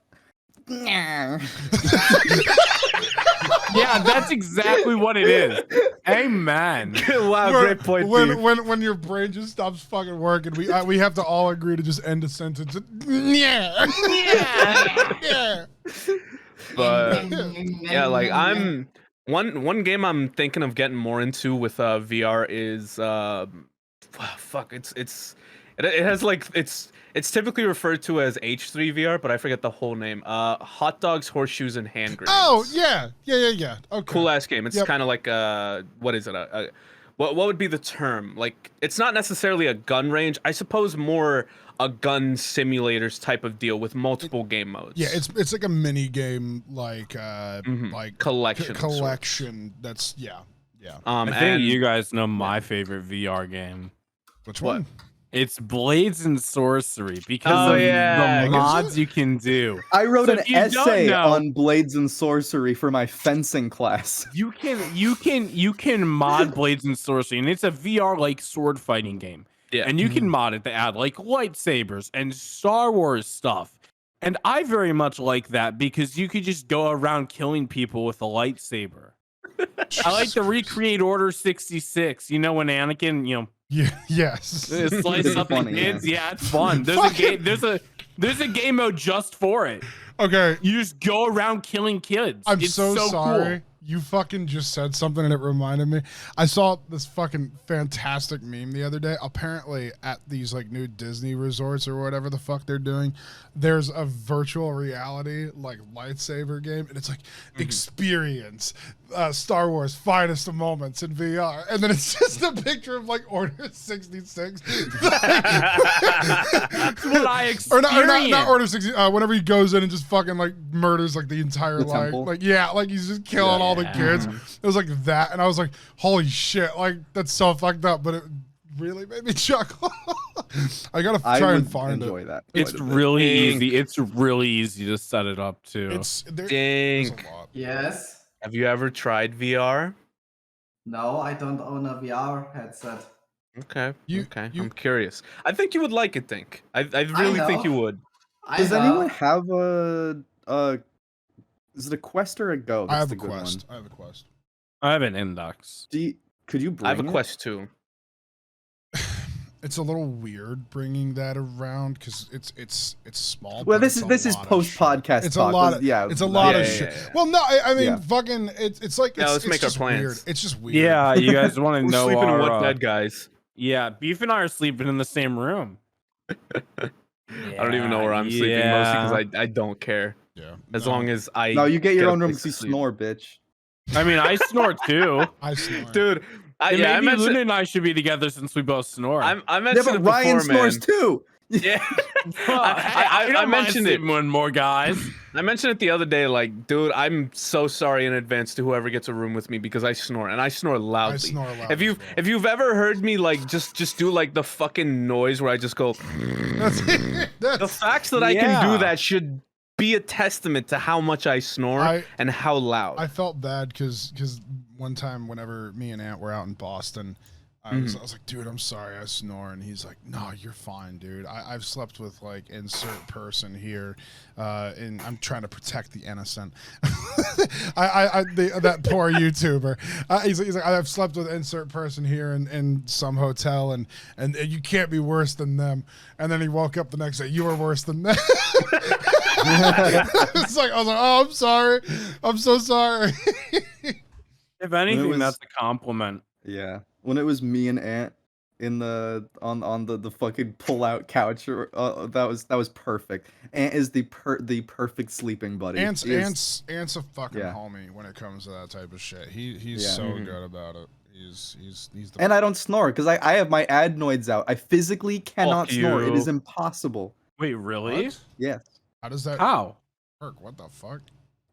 yeah, that's exactly what it is. Amen. wow, Where- great point, Steve. when your brain just stops fucking working, we have to all agree to just end a sentence. Yeah, yeah. But yeah, like I'm one game I'm thinking of getting more into with VR is fuck, it has like it's typically referred to as H3 VR, but I forget the whole name. Hot dogs, horseshoes, and hand grenades. Oh yeah. Okay. Cool ass game. It's Yep. kind of like what is it? What would be the term? Like, it's not necessarily a gun range. I suppose more a gun simulators type of deal with multiple game modes. Yeah, it's like a mini game, like like collection. of sorts. collection. That's yeah. I think and you guys know my favorite VR game. Which What? one? It's Blades and Sorcery because Oh, of yeah. the mods you can do. I wrote So an if you don't essay know- on Blades and Sorcery for my fencing class. You can mod Blades and Sorcery, and it's a VR like sword fighting game. Yeah. And you can mod it to add like lightsabers and Star Wars stuff. And I very much like that because you could just go around killing people with a lightsaber. I like to recreate Order 66. You know when Anakin, Yeah. Yes. slice up the funny, kids. Yeah, it's fun. There's a game. There's a game mode just for it. Okay. You just go around killing kids. I'm It's so sorry. Cool. You fucking just said something and it reminded me. I saw this fucking fantastic meme the other day. Apparently, at these like new Disney resorts or whatever the fuck they're doing, there's a virtual reality like lightsaber game, and it's like experience Star Wars finest of moments in VR, and then it's just a picture of like Order 66. That's what I Or experienced. not Order 60. Whenever he goes in and just fucking like murders like the entire The like temple? like yeah, like he's just killing all the kids. It was like that, and I was like, holy shit, like that's so fucked up, but it really made me chuckle. I gotta I try would and find enjoy it. that. It's quite a bit. really Dink. easy. It's really easy to set it up too. It's there's Dink. a lot. Yes. Have you ever tried VR? No, I don't own a VR headset. Okay. You- I'm curious. I think you would like it, Dink. I really think you know. would. Does I know. anyone have a? Is it a Quest or a Go? I That's have the a good quest. one. I have a quest. I have an index. Could you bring I have a it? Quest too. It's a little weird bringing that around because it's small. Well, but this it's is a lot of post shit. podcast. It's talk. a lot of yeah. It's a lot Yeah, of yeah, shit. yeah. Well, no, I mean, Yeah. fucking, it's like Yeah, it's, let's it's make our just plans. weird. It's just weird. Yeah, you guys want to Who's know sleeping in our, what bed, guys? Yeah, Beef and I are sleeping in the same room. I don't even know where I'm sleeping mostly because I don't care. Yeah. As No, long as I No, you get your a own room place because to you sleep. snore, bitch. I mean, I snore too. I snore. Dude. I Maybe mentioned Luna and I should be together since we both snore. I Yeah, mentioned but it Ryan before, snores man. too. Yeah. I I mentioned it. One more, guys. I mentioned it the other day. Like, dude, I'm so sorry in advance to whoever gets a room with me because I snore and I snore loudly. I snore loud. If you've ever heard me like just do like the fucking noise where I just go, the facts that I can do that should be a testament to how much I snore and how loud. I felt bad because one time whenever me and Ant were out in Boston, I was like, dude, I'm sorry, I snore, and he's like, no, you're fine, dude. I've slept with like insert person here, and I'm trying to protect the innocent. That poor YouTuber. He's like, I've slept with insert person here in some hotel, and you can't be worse than them. And then he woke up the next day, you were worse than them. I was like, oh, I'm sorry, I'm so sorry. If anything, that's a compliment. Yeah. When it was me and Ant in the on the fucking pull-out couch, that was perfect. Ant is the perfect sleeping buddy. Ant's a fucking homie when it comes to that type of shit. He's so good about it. He's the and I don't snore because I have my adenoids out. I physically cannot snore. It is impossible. Wait, really? What? Yes. How does that work? What the fuck?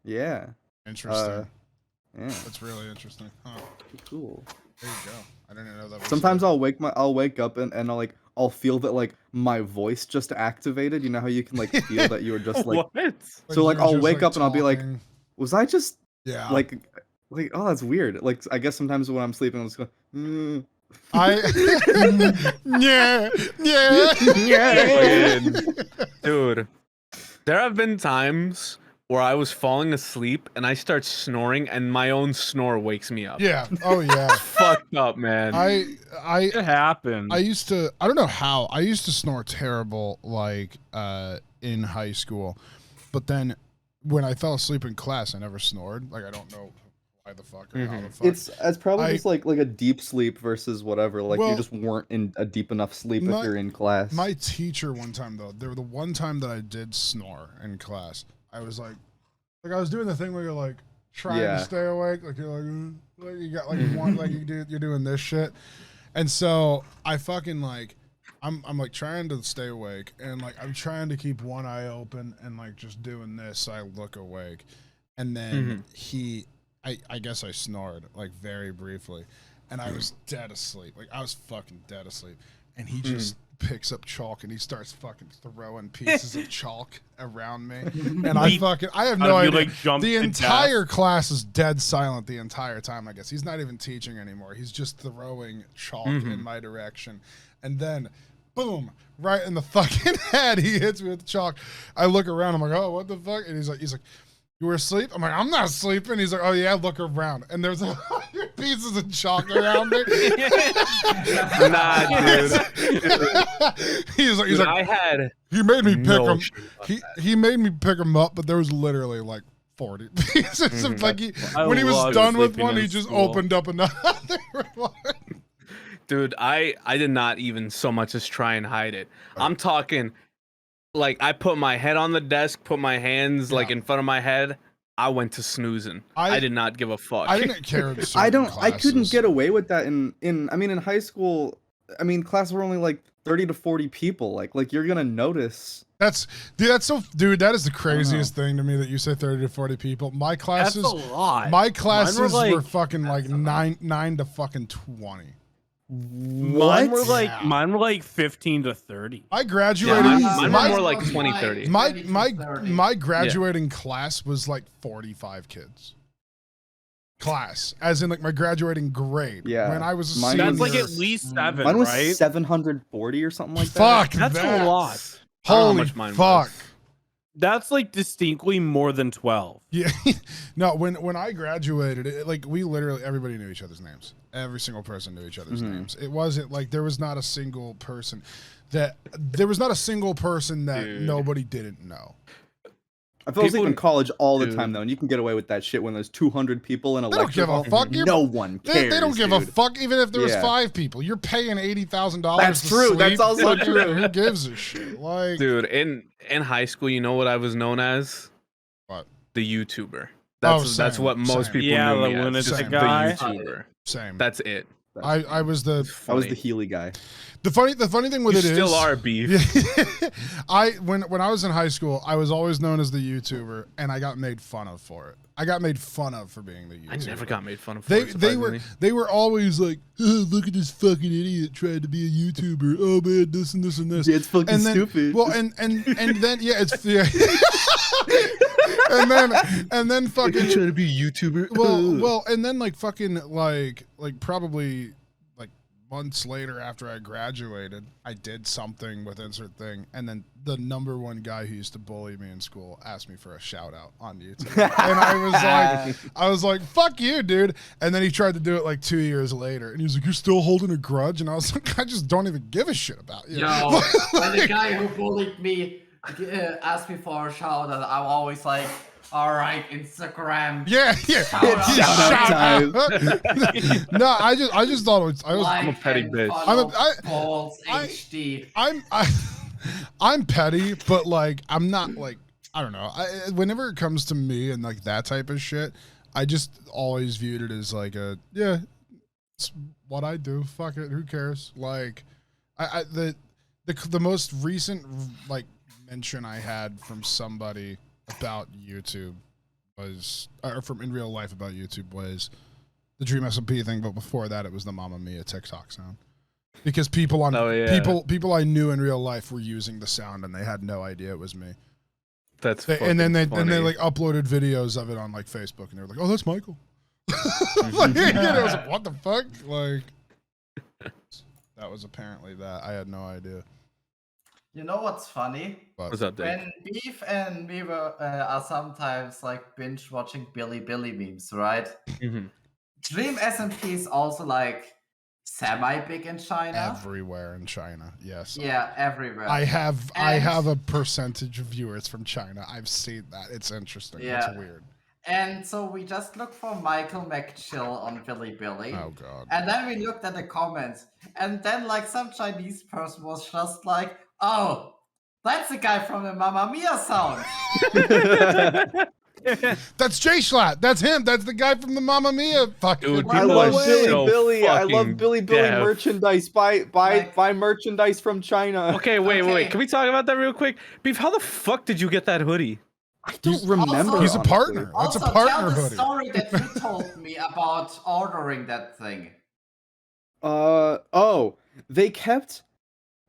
Yeah. Interesting. Yeah. That's really interesting. Huh. Cool. There you go. I didn't know that. Sometimes I'll wake up and I'll feel that like my voice just activated. You know how you can like feel that you were just like what? So like I'll wake up and I'll be like, talking. was I just like oh, that's weird. Like I guess sometimes when I'm sleeping I'll just go Dude, there have been times where I was falling asleep and I start snoring and my own snore wakes me up. Yeah. Oh yeah. Fucked up, man. It happened. I don't know how. I used to snore terrible like in high school. But then when I fell asleep in class, I never snored. Like I don't know why the fuck or how the fuck. It's probably just like a deep sleep versus whatever. Like you just weren't in a deep enough sleep if you're in class. My teacher one time though, the one time that I did snore in class, I was like I was doing the thing where you're like trying to stay awake, like you're like you got like one like you're doing this shit, and so I fucking like I'm like trying to stay awake and like I'm trying to keep one eye open and like just doing this so I look awake, and then I guess I snored like very briefly, and I was dead asleep, like I was fucking dead asleep, and he just picks up chalk and he starts fucking throwing pieces of chalk around me, and I have no idea. Like, the entire class is dead silent the entire time. I guess he's not even teaching anymore. He's just throwing chalk in my direction, and then boom, right in the fucking head, he hits me with the chalk. I look around. I'm like, oh, what the fuck? And he's like. You were asleep? I'm like, I'm not sleeping. He's like, oh yeah, look around. And there's 100 pieces of chalk around me. Nah, dude. he's like, he made me pick them. He made me pick them up, but there was literally like 40 pieces of like when he was done with one, he just opened up another one. Dude, I did not even so much as try and hide it. I'm talking like I put my head on the desk, put my hands like in front of my head. I went to snoozing. I did not give a fuck. I didn't care. I couldn't get away with that in high school. I mean, classes were only like 30 to 40 people. Like you're gonna notice. That is the craziest thing to me that you say 30 to 40 people. My classes, that's a lot. My classes were fucking like 9 to fucking 20. Mine were like 15 to 30. I graduated. Mine were more like 20, 30. My graduating class was like 45 kids. Class, as in like my graduating grade. Yeah, when I was a that's senior. like at least 7. Mine was right? 740 or something like that. Fuck, that's a lot. Holy fuck. That's like distinctly more than 12. Yeah, no. When I graduated, we literally everybody knew each other's names. Every single person knew each other's names. It wasn't like there was not a single person that nobody didn't know. I feel like in college all the time though, and you can get away with that shit when there's 200 people in a lecture hall. They don't give a fuck. No one cares. They don't give a fuck even if there was 5 people. You're paying $80,000. That's true. Sleep. That's also true. Who gives a shit? Like, dude, in high school, you know what I was known as? What? The YouTuber. That's what most people knew me as. lunatic Just guy. the YouTuber. Same. That's it. I was the I was the Healy guy. the funny thing with You it is still are beef. When I was in high school, I was always known as the YouTuber, and I got made fun of for it. I got made fun of for being the YouTuber. I never got made fun of. They were always like, oh, look at this fucking idiot trying to be a YouTuber. Oh man, this and this and this. Yeah, it's fucking and then, stupid. Well, and then yeah, it's yeah. and then fucking trying to be a YouTuber. well, and then like fucking like probably like months later after I graduated, I did something with insert thing, and then the number one guy who used to bully me in school asked me for a shout out on YouTube, and I was like, fuck you, dude. And then he tried to do it like 2 years later, and he was like, you're still holding a grudge, and I was like, I just don't even give a shit about you. Yo, when the guy who bullied me asked me for a shout out, I'm always like, all right, Instagram. Yeah. Shout out. No, I just thought it was. I'm a petty bitch. Balls HD. I'm petty, but like I'm not like I don't know. Whenever it comes to me and like that type of shit, I just always viewed it as like it's what I do. Fuck it, who cares? Like, the most recent like mention I had from somebody about YouTube was, or from in real life about YouTube was the Dream SMP thing, but before that it was the Mamma Mia TikTok sound. Because people people I knew in real life were using the sound and they had no idea it was me. And then they like uploaded videos of it on like Facebook and they were like, "Oh, that's Michael." Like, I was like, "What the fuck?" Like that was apparently that. I had no idea. You know what's funny? What's up, Dave? When Beef and me are sometimes like binge watching Billy memes, right? Mm-hmm. Dream SMP is also like semi big in China. Everywhere in China, yes. Yeah, everywhere. I have a percentage of viewers from China. I've seen that. It's interesting. Yeah. It's weird. And so we just looked for Michael McChill on Billy. Oh god. And then we looked at the comments, and then like some Chinese person was just like, "Oh, that's the guy from the Mamma Mia sound." That's Jay Schlatt. That's him. That's the guy from the Mamma Mia. Fucking. Dude, I people love are Billy so Billy. I love fucking Billy deaf. merchandise. Buy merchandise from China. Okay, wait. Can we talk about that real quick? Beef, how the fuck did you get that hoodie? I don't remember. He's a honestly. partner. That's Also, a partner tell the hoodie. story that you told me about ordering that thing. They kept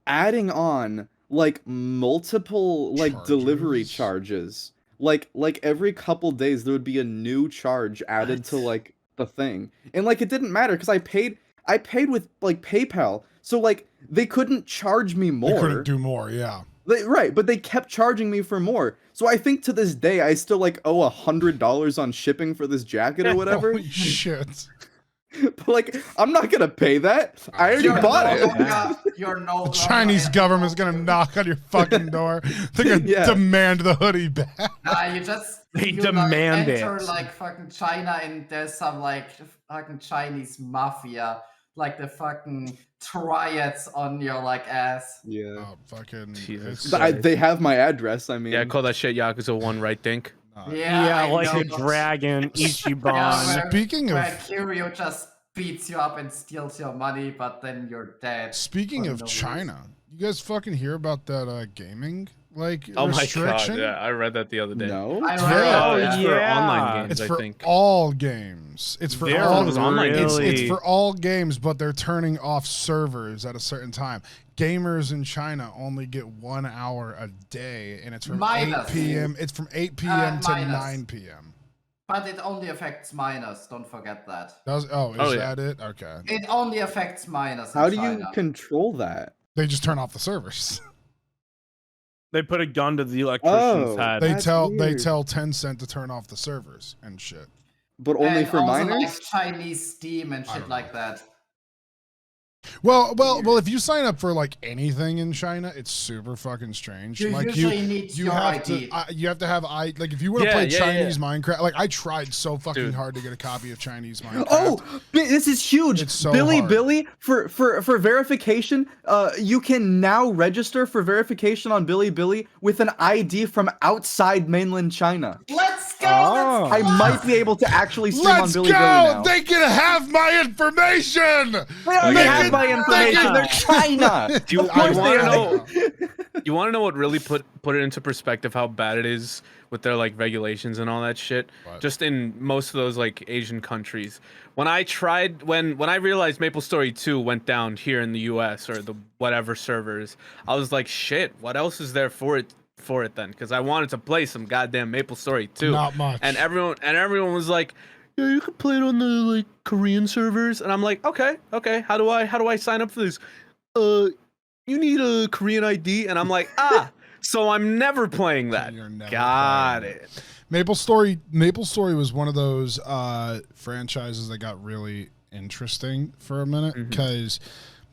adding on like multiple like delivery charges. Like every couple days there would be a new charge added to like the thing. And like it didn't matter because I paid with like PayPal. So like they couldn't charge me more. They couldn't do more, yeah. Right, but they kept charging me for more. So I think to this day I still like owe $100 on shipping for this jacket or whatever. Holy shit. But like I'm not gonna pay that. I already bought it. You're no The Chinese government's gonna knock on your fucking door. They're gonna demand the hoodie back. Nah, They you demand like, enter it. like fucking China, and there's some like fucking Chinese mafia, like the fucking triads on your like ass. Yeah. Oh, fucking. Jesus. They have my address. I mean, Yeah, call that shit Yakuza 1, right, Dink? Yeah, I like know. a dragon, Ichiban. Yeah, Speaking where of- Kiryu just beats you up and steals your money, but then you're dead. Speaking for of no China, you guys fucking hear about that gaming like Oh my restriction? god, yeah, I read that the other day. no. I It's read very- that, It's yeah. for Yeah. online games, It's I for think. all games. It's for They're all. it was online games. It's for all games, but they're turning off servers at a certain time. Gamers in China only get 1 hour a day, and it's from Minus. 8 p.m. It's from 8 p.m. to Minus. 9 p.m. But it only affects minors, don't forget that. Is yeah. that it? Okay. It only affects minors in How do you China. control that? They just turn off the servers. They put a gun to the electrician's Oh, head. They That's tell weird. 10-cent to turn off the servers and shit. But only And for also, minors? like Chinese Steam and I shit don't like that. Well, if you sign up for like anything in China, it's super fucking strange. You like usually need you your have ID. to you have to have like if you want to Yeah, play yeah, Chinese Minecraft, like I tried so fucking Dude. hard to get a copy of Chinese Minecraft. Oh, this is huge. It's so Billy hard. for verification, you can now register for verification on Billy with an ID from outside mainland China. Let's go! Oh. I might be able to actually stream on Let's Billy go! Billy now. They can have my information. They already have my information. They're China. You Of course want they to are. know? You want to know what really put it into perspective how bad it is with their like regulations and all that shit? What? Just in most of those like Asian countries. When I realized Maplestory 2 went down here in the US or the whatever servers, I was like, shit, what else is there for it then? Because I wanted to play some goddamn Maplestory 2. Not much. And everyone was like, yeah, you can play it on the like Korean servers. And I'm like, okay. How do I sign up for this? You need a Korean ID, and I'm like, so I'm never playing that. You're never Got playing it. Maplestory was one of those franchises that got really interesting for a minute because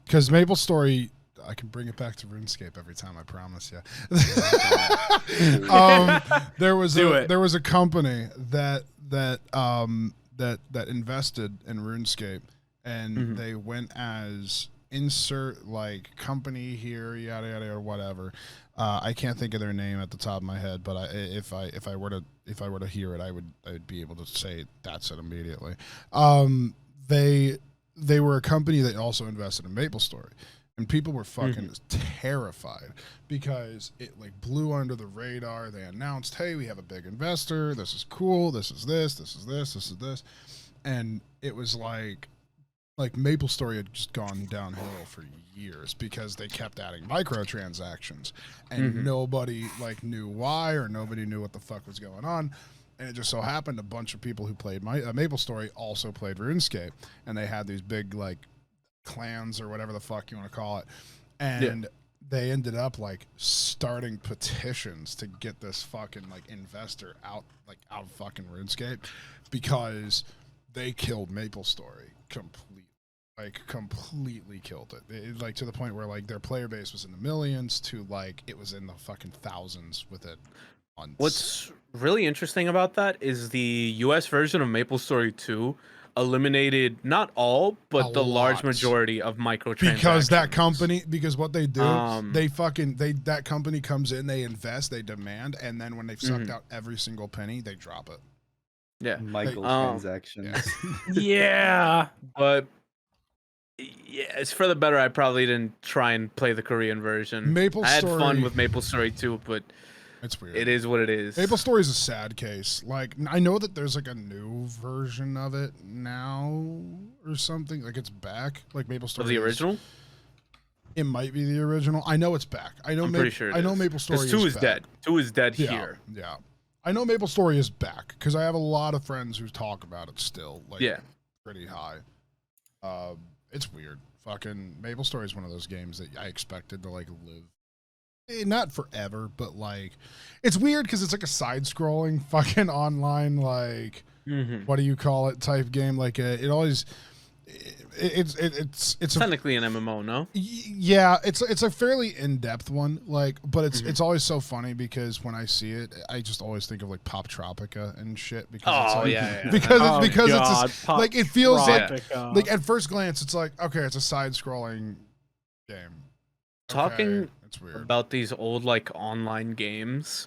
Maplestory. I can bring it back to RuneScape every time, I promise you. There was a company that invested in RuneScape, and they went as insert like company here, yada yada or whatever. I can't think of their name at the top of my head, but if I were to hear it, I would be able to say that's it immediately. They were a company that also invested in Maplestory. And people were fucking terrified because it like blew under the radar. They announced, hey, we have a big investor. This is cool. This is this. This is this. This is this. And it was like Maplestory had just gone downhill for years because they kept adding microtransactions. And nobody like knew why, or nobody knew what the fuck was going on. And it just so happened a bunch of people who played Maplestory also played RuneScape. And they had these big like clans or whatever the fuck you want to call it, and they ended up like starting petitions to get this fucking like investor out of fucking RuneScape because they killed Maplestory completely killed it, like to the point where like their player base was in the millions to like it was in the fucking thousands within months. What's really interesting about that is the US version of Maplestory 2 eliminated not all, but the large majority of microtransactions. Because what they do, that company comes in, they invest, they demand, and then when they've sucked out every single penny, they drop it. Yeah. Microtransactions. Yeah. But yeah, it's for the better. I probably didn't try and play the Korean version. I had fun with Maplestory 2, but it's weird. It is what it is. Maplestory is a sad case. Like, I know that there's like a new version of it now or something. Like, it's back. Like Maplestory. Of the original? It might be the original. I know it's back. I'm pretty sure it is. Maplestory 2 is back. dead. 2 is dead here. Yeah. I know Maplestory is back because I have a lot of friends who talk about it still. Like, pretty high. It's weird. Fucking Maplestory is one of those games that I expected to like live. Not forever, but like it's weird because it's like a side-scrolling fucking online like what do you call it type game. Like it always it's technically an MMO, no? Yeah, it's a fairly in-depth one. Like, but it's always so funny because when I see it, I just always think of like Pop Tropica and shit. Because it's like it feels like at first glance it's like okay, it's a side-scrolling game. Talking about these old like online games,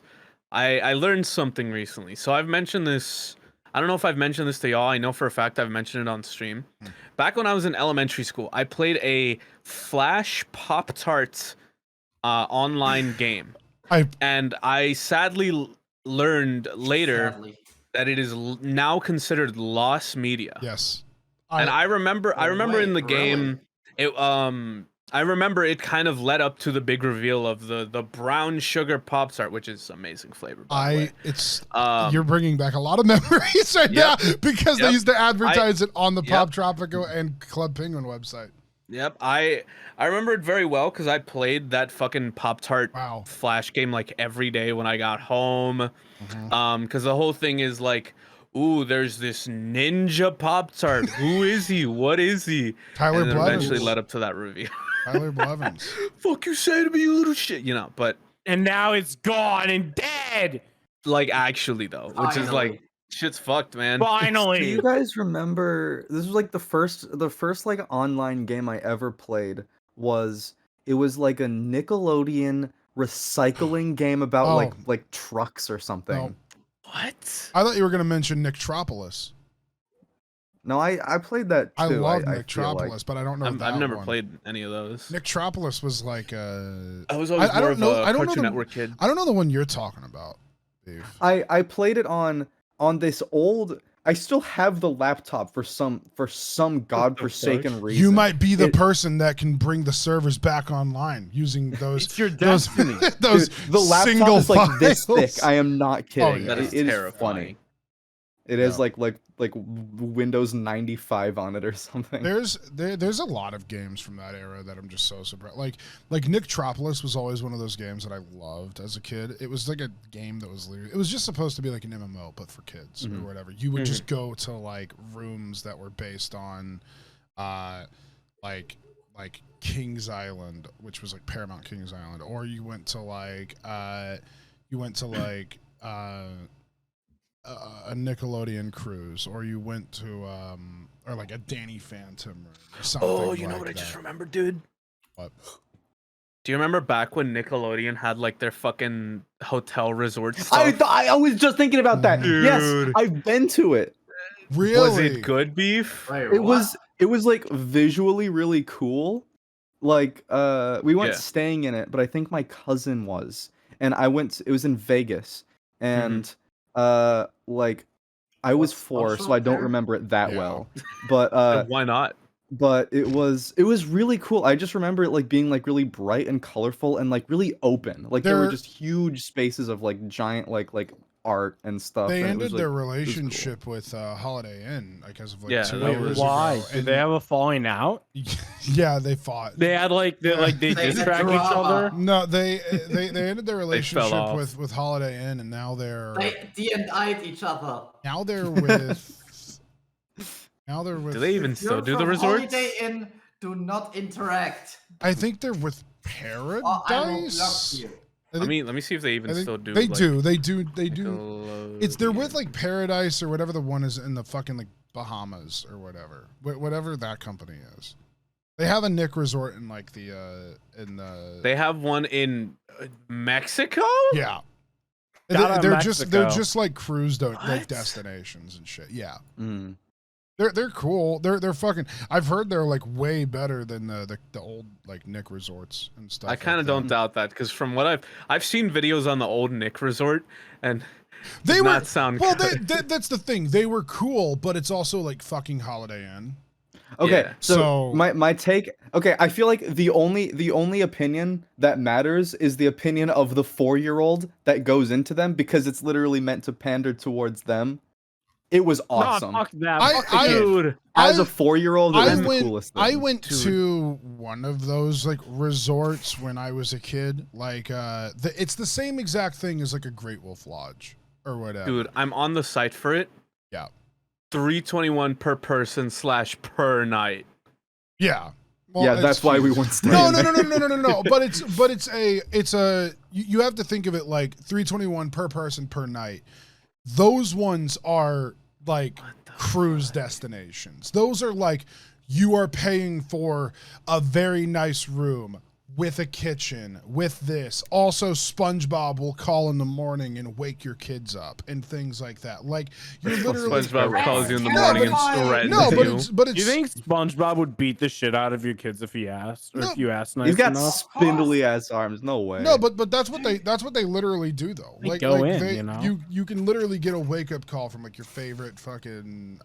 I learned something recently. So I've mentioned this. I don't know if I've mentioned this to y'all. I know for a fact I've mentioned it on stream. Back when I was in elementary school, I played a Flash Pop-Tart online game. And I sadly learned later that it is now considered lost media. Yes. And I remember in the game, I remember it kind of led up to the big reveal of the brown sugar Pop-Tart, which is amazing flavor. By the way. You're bringing back a lot of memories right now because they used to advertise it on the Pop Tropica and Club Penguin website. Yep, I remember it very well because I played that fucking Pop-Tart Flash game like every day when I got home. Because the whole thing is like, ooh, there's this ninja Pop-Tart. Who is he? What is he? Tyler and then Blevins. Eventually led up to that review. Tyler Blevins. Fuck you say to me, you little shit, but and now it's gone and dead. Like actually though, which is like shit's fucked, man. Finally. Do you guys remember this was like the first like online game I ever played was like a Nickelodeon recycling game about like trucks or something. What? I thought you were gonna mention Nicktropolis. No, I played that too. I love I feel Nicktropolis, like. but I don't know that I've never one. played any of those. Nicktropolis was like I was always I more don't of know. a I don't know Cartoon the, Network kid. I don't know the one you're talking about, Dave. I played it on this old. I still have the laptop for some godforsaken reason. You might be the It- person that can bring the servers back online using those. It's your those, destiny. those Dude, the laptop single is like this files. thick. I am not kidding. yeah. That is It is terrifying. funny. It has Yeah. like Windows 95 on it or something. There's a lot of games from that era that I'm just so surprised. Like Nicktropolis was always one of those games that I loved as a kid. It was like a game that was literally, it was just supposed to be like an MMO but for kids or whatever. You would just go to like rooms that were based on like King's Island, which was like Paramount King's Island, or you went to like a Nickelodeon cruise, or you went to or like a Danny Phantom or something. Oh, you know like what I that. just remembered, dude? What? Do you remember back when Nickelodeon had like their fucking hotel resort stuff? I was just thinking about that. Yes, Dude. I've been to it. Really? Was it good, Beef? Wait, It what? was like visually really cool. Like we weren't Yeah. staying in it, but I think my cousin was. And it was in Vegas. And like I was What's 4, so social I don't there? remember it that Yeah. well. But Why not? but it was really cool. I just remember it like being like really bright and colorful and like really open. Like there were There- just huge spaces of like giant like art and stuff. They and it ended was, their like, relationship with Holiday Inn, I guess, of like Yeah, 2 that years was- Why? ago. Did they have a falling out? Yeah, they fought. They had they They diss had track each drama. other. No, they ended their relationship off. with Holiday Inn, and now they're They D&I'd each other. now they're with now they're with. Do they even If still you're do the from resorts? Holiday Inn, do not interact. I think they're with Or I will block Paradise. you. I Let think- me see if they even I think still do. They like, do. They do. It's they're with Nickelodeon. like Paradise or whatever the one is in the fucking like Bahamas or whatever. Whatever that company is. They have a Nick resort in like the in the They have one in Mexico. yeah. Shout out They're Mexico. just like cruise like What? destinations and shit. Yeah. mm. They're cool. They're fucking. I've heard they're like way better than the old like Nick resorts and stuff. I kind of like don't that. doubt that because from what I've seen videos on the old Nick resort and They did were not sound well. good. That's the thing. They were cool, but it's also like fucking Holiday Inn. Okay, Yeah. so So- my take. Okay, I feel like the only opinion that matters is the opinion of the 4-year-old that goes into them because it's literally meant to pander towards them. It was awesome. Nah, fuck that. I- Fuck the I- kid. Dude, As I- a 4-year-old, it I was the went. coolest thing. I went Dude. to one of those like resorts when I was a kid. Like, it's the same exact thing as like a Great Wolf Lodge or whatever. dude, I'm on the site for it. Yeah. $321 per person / per night. Yeah. Well, Yeah, it's- that's why we weren't staying No. there. But it's a you have to think of it like $321 per person per night. Those ones are like cruise destinations. Those are like you are paying for a very nice room with a kitchen, with this. Also, SpongeBob will call in the morning and wake your kids up and things like that. Like you're literally SpongeBob calls you in the No, morning but and it's- threatens no, but you. it's You think SpongeBob would beat the shit out of your kids if he asked, or No. if you asked nice He's got enough? spindly ass arms. No way. no, but that's what they literally do though. They Like go like in, they, you know? you can literally get a wake up call from like your favorite fucking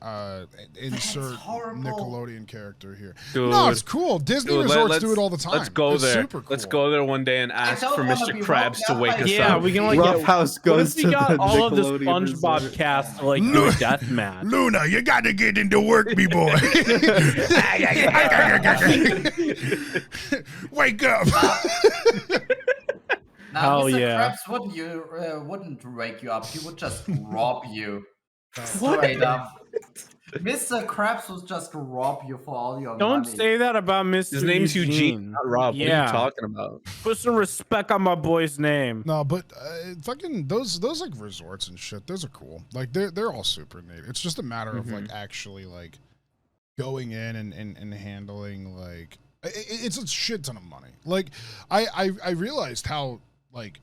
insert horrible. Nickelodeon character here. Dude, No, it's cool. Disney dude, resorts let's- do it all the time. Let's go It's there. Super cool. Let's go there one day and ask don't for wanna Mr. be Krabs to woken wake up by us Yeah, up. we can like Roughhouse what goes if we to got the all of the Nickelodeon SpongeBob resort. cast to like do a death match? Luna, you got to get into work, me boy. Wake up. Now, Hell Mr. yeah. Krabs wouldn't wake you up. He would just rob you. Straight up. Mr. Krabs would just rob you for all your Don't money. say that about Mr. His name's Eugene, not Rob. What are Yeah. you talking about? Put some respect on my boy's name. No, but fucking those like resorts and shit, those are cool. Like they're all super neat. It's just a matter of like actually like going in and handling like it's a shit ton of money. Like I realized how like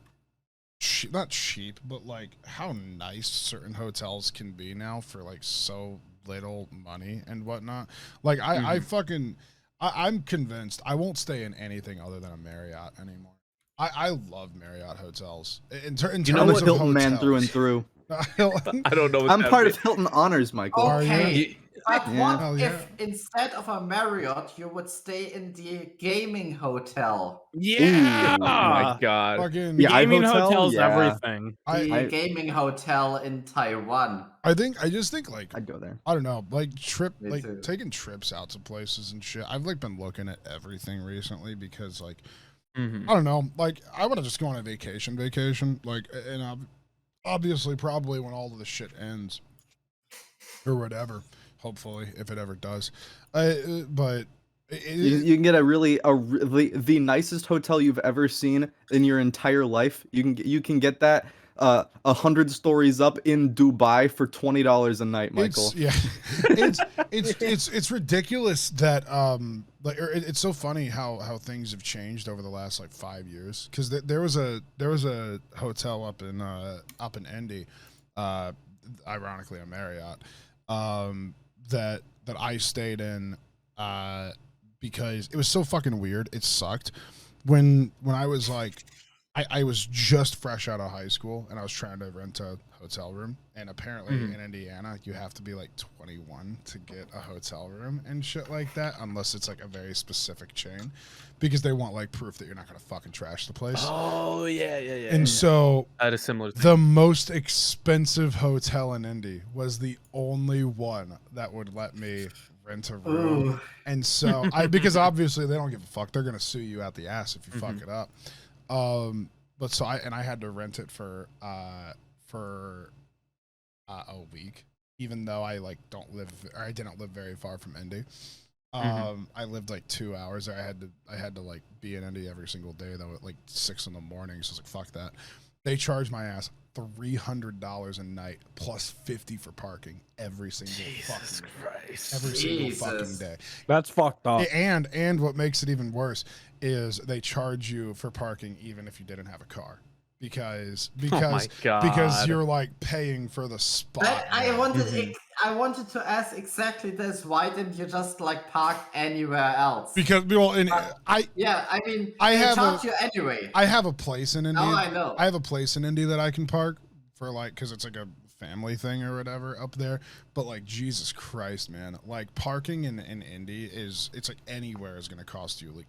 not cheap, but like how nice certain hotels can be now for like so little money and whatnot. Like I'm convinced I won't stay in anything other than a Marriott anymore. I love Marriott hotels. In terms You know what, of Hilton hotels. man through and through. I don't know. What I'm that part means. of Hilton Honors, Michael. Okay. But Yeah. what Hell yeah. if instead of a Marriott, you would stay in the gaming hotel? Yeah. Ooh. Oh my god. Fucking Yeah, Gaming hotel? hotels, Yeah. everything. The gaming hotel in Taiwan. I just think like I'd go there. I don't know, like Me too. taking trips out to places and shit. I've like been looking at everything recently because like I don't know, like I want to just go on a vacation, like, and obviously probably when all of this shit ends or whatever, hopefully if it ever does, but You can get the nicest hotel you've ever seen in your entire life. You can get that 100 stories up in Dubai for $20 a night, Michael. It's ridiculous that it's so funny how things have changed over the last like 5 years, because there was a hotel up in Indy, ironically a Marriott, that I stayed in because it was so fucking weird. It sucked when I was like, I was just fresh out of high school and I was trying to rent a hotel room, and apparently in Indiana you have to be like 21 to get a hotel room and shit like that, unless it's like a very specific chain, because they want like proof that you're not gonna fucking trash the place. Oh yeah. And so I had a similar thing. the most expensive hotel in Indy was the only one that would let me rent a room. Ooh. And so because obviously they don't give a fuck, they're gonna sue you out the ass if you fuck it up. But so I had to rent it for a week, even though I like I didn't live very far from Indy. I lived like 2 hours. I had to like be in Indy every single day though at like 6 a.m. So I was like, fuck that. They charged my ass $300 a night plus $50 for parking every single fucking day. That's fucked up. And what makes it even worse is they charge you for parking even if you didn't have a car, because you're like paying for the spot. But I wanted to ask exactly this. Why didn't you just like park anywhere else? Because I charge you anyway. I have a place in Indy. Oh, I know. I have a place in Indy that I can park for, like, because it's like a family thing or whatever up there. But like, Jesus Christ, man, like parking in Indy it's like anywhere is gonna cost you like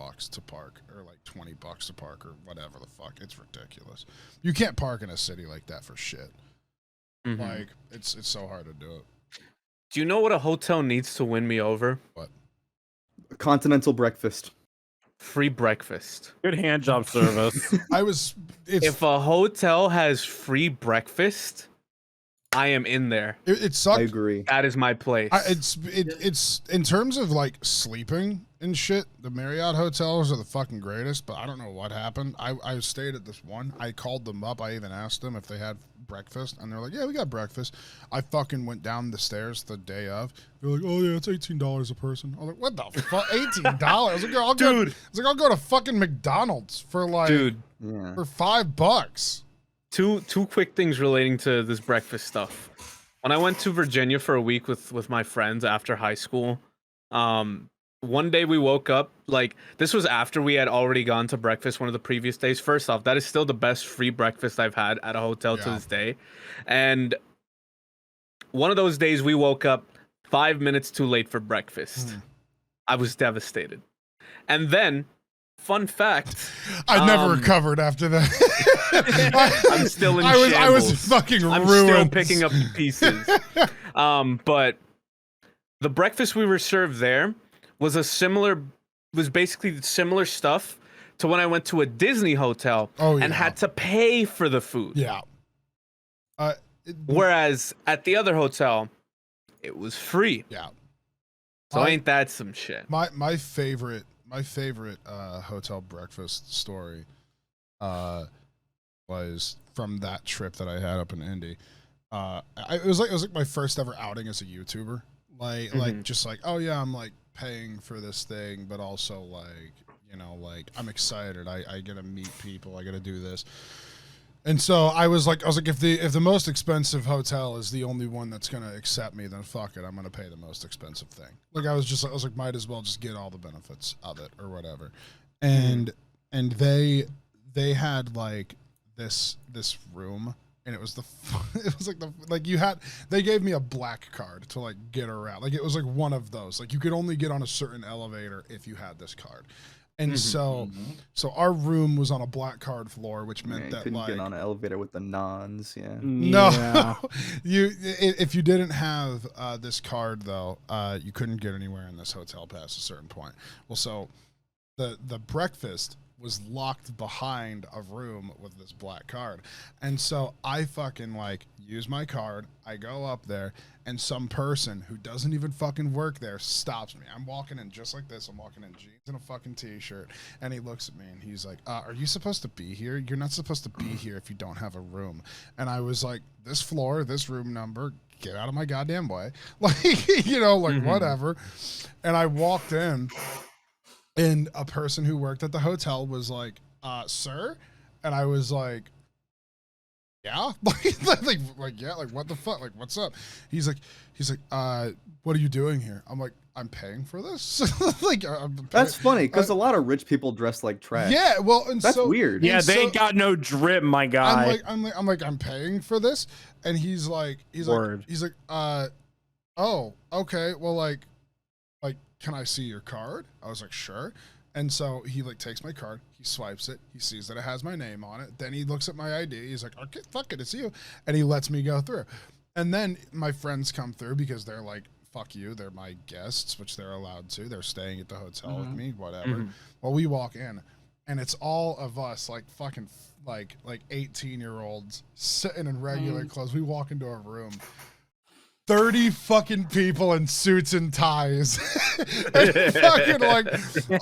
$30 to park, or like $20 to park, or whatever the fuck. It's ridiculous. You can't park in a city like that for shit. Like it's so hard to do it. Do you know what a hotel needs to win me over? What? Continental breakfast. Free breakfast. Good hand job service. If a hotel has free breakfast, I am in there. It sucks. I agree. That is my place. It's in terms of like sleeping and shit, the Marriott hotels are the fucking greatest, but I don't know what happened. I stayed at this one. I called them up. I even asked them if they had breakfast, and they're like, yeah, we got breakfast. I fucking went down the stairs the day of. They're like, oh yeah, it's $18 a person. I was like, what the fuck? $18? I was like, I'll go to fucking McDonald's for like for $5. Two quick things relating to this breakfast stuff. When I went to Virginia for a week with my friends after high school, one day we woke up, like, this was after we had already gone to breakfast one of the previous days. First off, that is still the best free breakfast I've had at a hotel to this day. And one of those days we woke up 5 minutes too late for breakfast. I was devastated. And then, fun fact, I never recovered after that. I'm still in I shambles. was fucking ruined. I'm still picking up the pieces. But the breakfast we were served there was basically similar stuff to when I went to a Disney hotel and had to pay for the food. Yeah. Whereas at the other hotel, it was free. Yeah. So ain't that some shit? My favorite hotel breakfast story was from that trip that I had up in Indy. It was like my first ever outing as a YouTuber. Like just like, oh yeah, I'm like paying for this thing, but also like, you know, like I'm excited. I get to meet people. I get to do this. And so I was like, if the most expensive hotel is the only one that's gonna accept me, then fuck it, I'm gonna pay the most expensive thing. Like I was like, might as well just get all the benefits of it or whatever. And they had like this room, and it was they gave me a black card to like get around. Like it was like one of those. Like you could only get on a certain elevator if you had this card. And so our room was on a black card floor, which meant that couldn't like get on an elevator with the nons. Yeah. No, if you didn't have this card though, you couldn't get anywhere in this hotel past a certain point. Well, so the breakfast was locked behind a room with this black card, and so I fucking like use my card. I go up there, and some person who doesn't even fucking work there stops me. I'm walking in just like this. I'm walking in jeans and a fucking t-shirt, and he looks at me and he's like, "Are you supposed to be here? You're not supposed to be here if you don't have a room." And I was like, "This floor, this room number, get out of my goddamn way," like whatever. And I walked in. And a person who worked at the hotel was like, "Sir?" And I was like, "Yeah." like, yeah, like, what the fuck? Like, what's up? He's like, "What are you doing here?" I'm like, "I'm paying for this." That's funny, because a lot of rich people dress like trash. Yeah, well, and that's so weird. Yeah, they ain't got no drip, my guy. I'm paying for this. And he's like, "Oh, okay. Well, like, can I see your card?" I was like, "Sure." And so he like takes my card, he swipes it, he sees that it has my name on it. Then he looks at my ID. He's like, "Okay, fuck it, it's you." And he lets me go through. And then my friends come through because they're like, "Fuck you, they're my guests," which they're allowed to. They're staying at the hotel with me, whatever. Well, we walk in, and it's all of us like fucking like 18-year-olds sitting in regular clothes. We walk into a room. 30 fucking people in suits and ties. And fucking like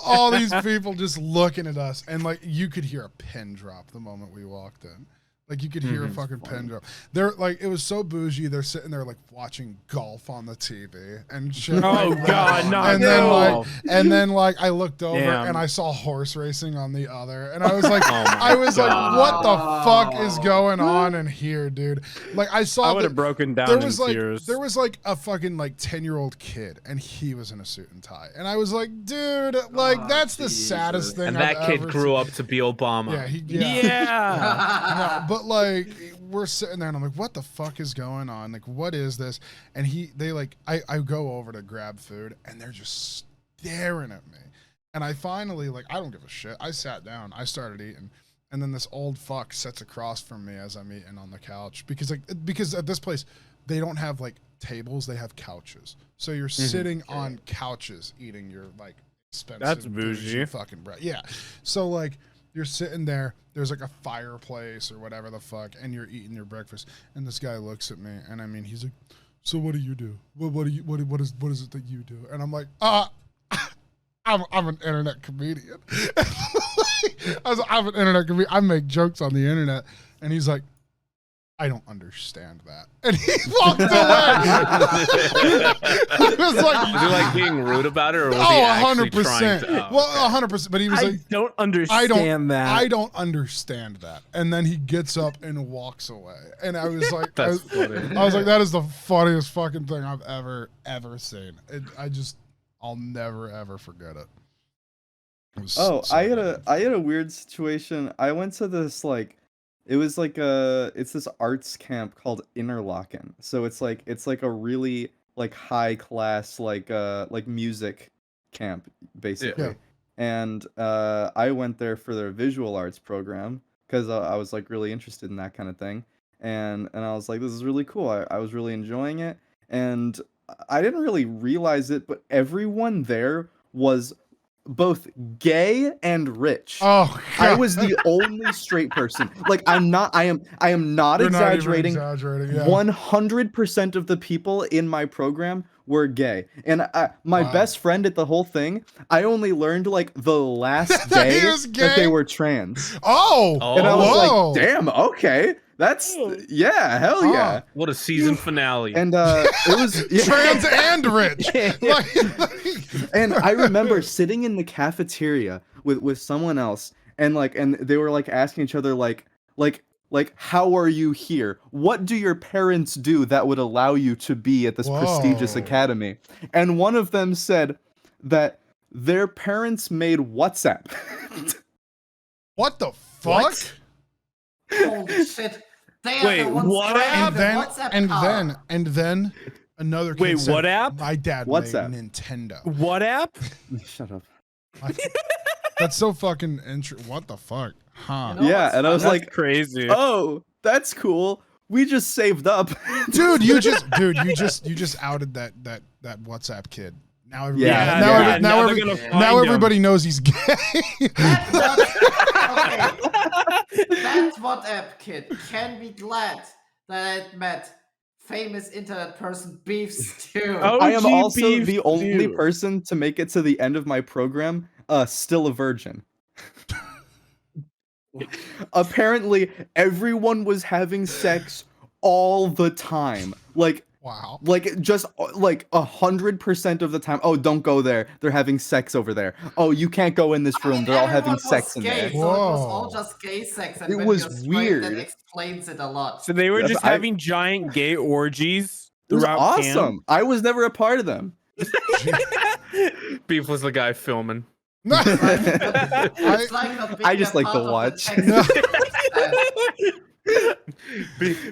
all these people just looking at us. And like you could hear a pin drop the moment we walked in. Like you could hear a fucking pin drop. They're like, it was so bougie. They're sitting there like watching golf on the TV and shit. Oh God, no! And then like I looked over and I saw horse racing on the other, and I was like, what the fuck is going on in here, dude? Like I saw. I would have broken down in tears. There was like a fucking like 10-year-old kid, and he was in a suit and tie, and I was like, dude, like that's the saddest thing. And that kid grew up to be Obama. Yeah. No, but like we're sitting there and I'm like, what the fuck is going on? Like, what is this? And I go over to grab food and they're just staring at me. And I finally, like, I don't give a shit. I sat down, I started eating. And then this old fuck sits across from me as I'm eating on the couch. Because at this place, they don't have like tables, they have couches. So you're sitting on couches eating your like expensive that's bougie fucking bread. Yeah. So like you're sitting there, there's like a fireplace or whatever the fuck, and you're eating your breakfast. And this guy looks at me, and I mean, he's like, "So what do you do? What is it that you do?" And I'm like, I'm an internet comedian. I'm an internet comedian. I make jokes on the internet. And he's like, "I don't understand that." And he walked away. I was like, was he like being rude about it, or was he actually 100%. trying to? Well, 100%. But he was like, I don't understand that. I don't understand that. And then he gets up and walks away. And I was like, That's funny. I was like, that is the funniest fucking thing I've ever seen. I'll never ever forget it. I had a weird situation. I went to this like. It was like it's this arts camp called Interlochen. So it's like a really like high class like music camp basically. Yeah. And I went there for their visual arts program because I was like really interested in that kind of thing. And I was like, this is really cool. I was really enjoying it. And I didn't really realize it, but everyone there was both gay and rich. Oh, God. I was the only straight person. Like I am not exaggerating. Not yeah. 100% of the people in my program were gay. And my best friend at the whole thing, I only learned like the last day that they were trans. Oh. And I was like, damn, okay. That's hell yeah. What a season finale. And it was trans and rich. And I remember sitting in the cafeteria with someone else and they were like asking each other like like, how are you here? What do your parents do that would allow you to be at this prestigious Whoa. academy? And one of them said that their parents made WhatsApp. What the fuck? What? Holy shit. They are Wait, the ones what driving app? the WhatsApp car. And then another kid Wait, said, what app? My dad WhatsApp. made Nintendo. What app? Shut up. That's so fucking interesting. What the fuck? Huh? You know Yeah, what's and I was funny? like, Crazy. oh, that's cool. We just saved up. Dude, you just outed that WhatsApp kid. Now everybody, Yeah, now, yeah. every- now, Now they're every- gonna now find everybody him. knows he's gay. That's what, okay. That WhatsApp kid can be glad that I met famous internet person Beef Stew. Oh, I am OG also beef the only stew. person to make it to the end of my program, still a virgin. Apparently, everyone was having sex all the time. Wow. Just like 100% of the time. Oh, don't go there. They're having sex over there. Oh, you can't go in this I mean, room. They're all having everyone was sex in gay, there. so it was all Whoa. just gay sex. And It when was you're straight, that weird. explains it a lot. So they were Yeah, just I- having giant gay orgies It was throughout awesome. I was never a part of them. Beef was the guy filming. It's like not being I just a like part to of the watch. text.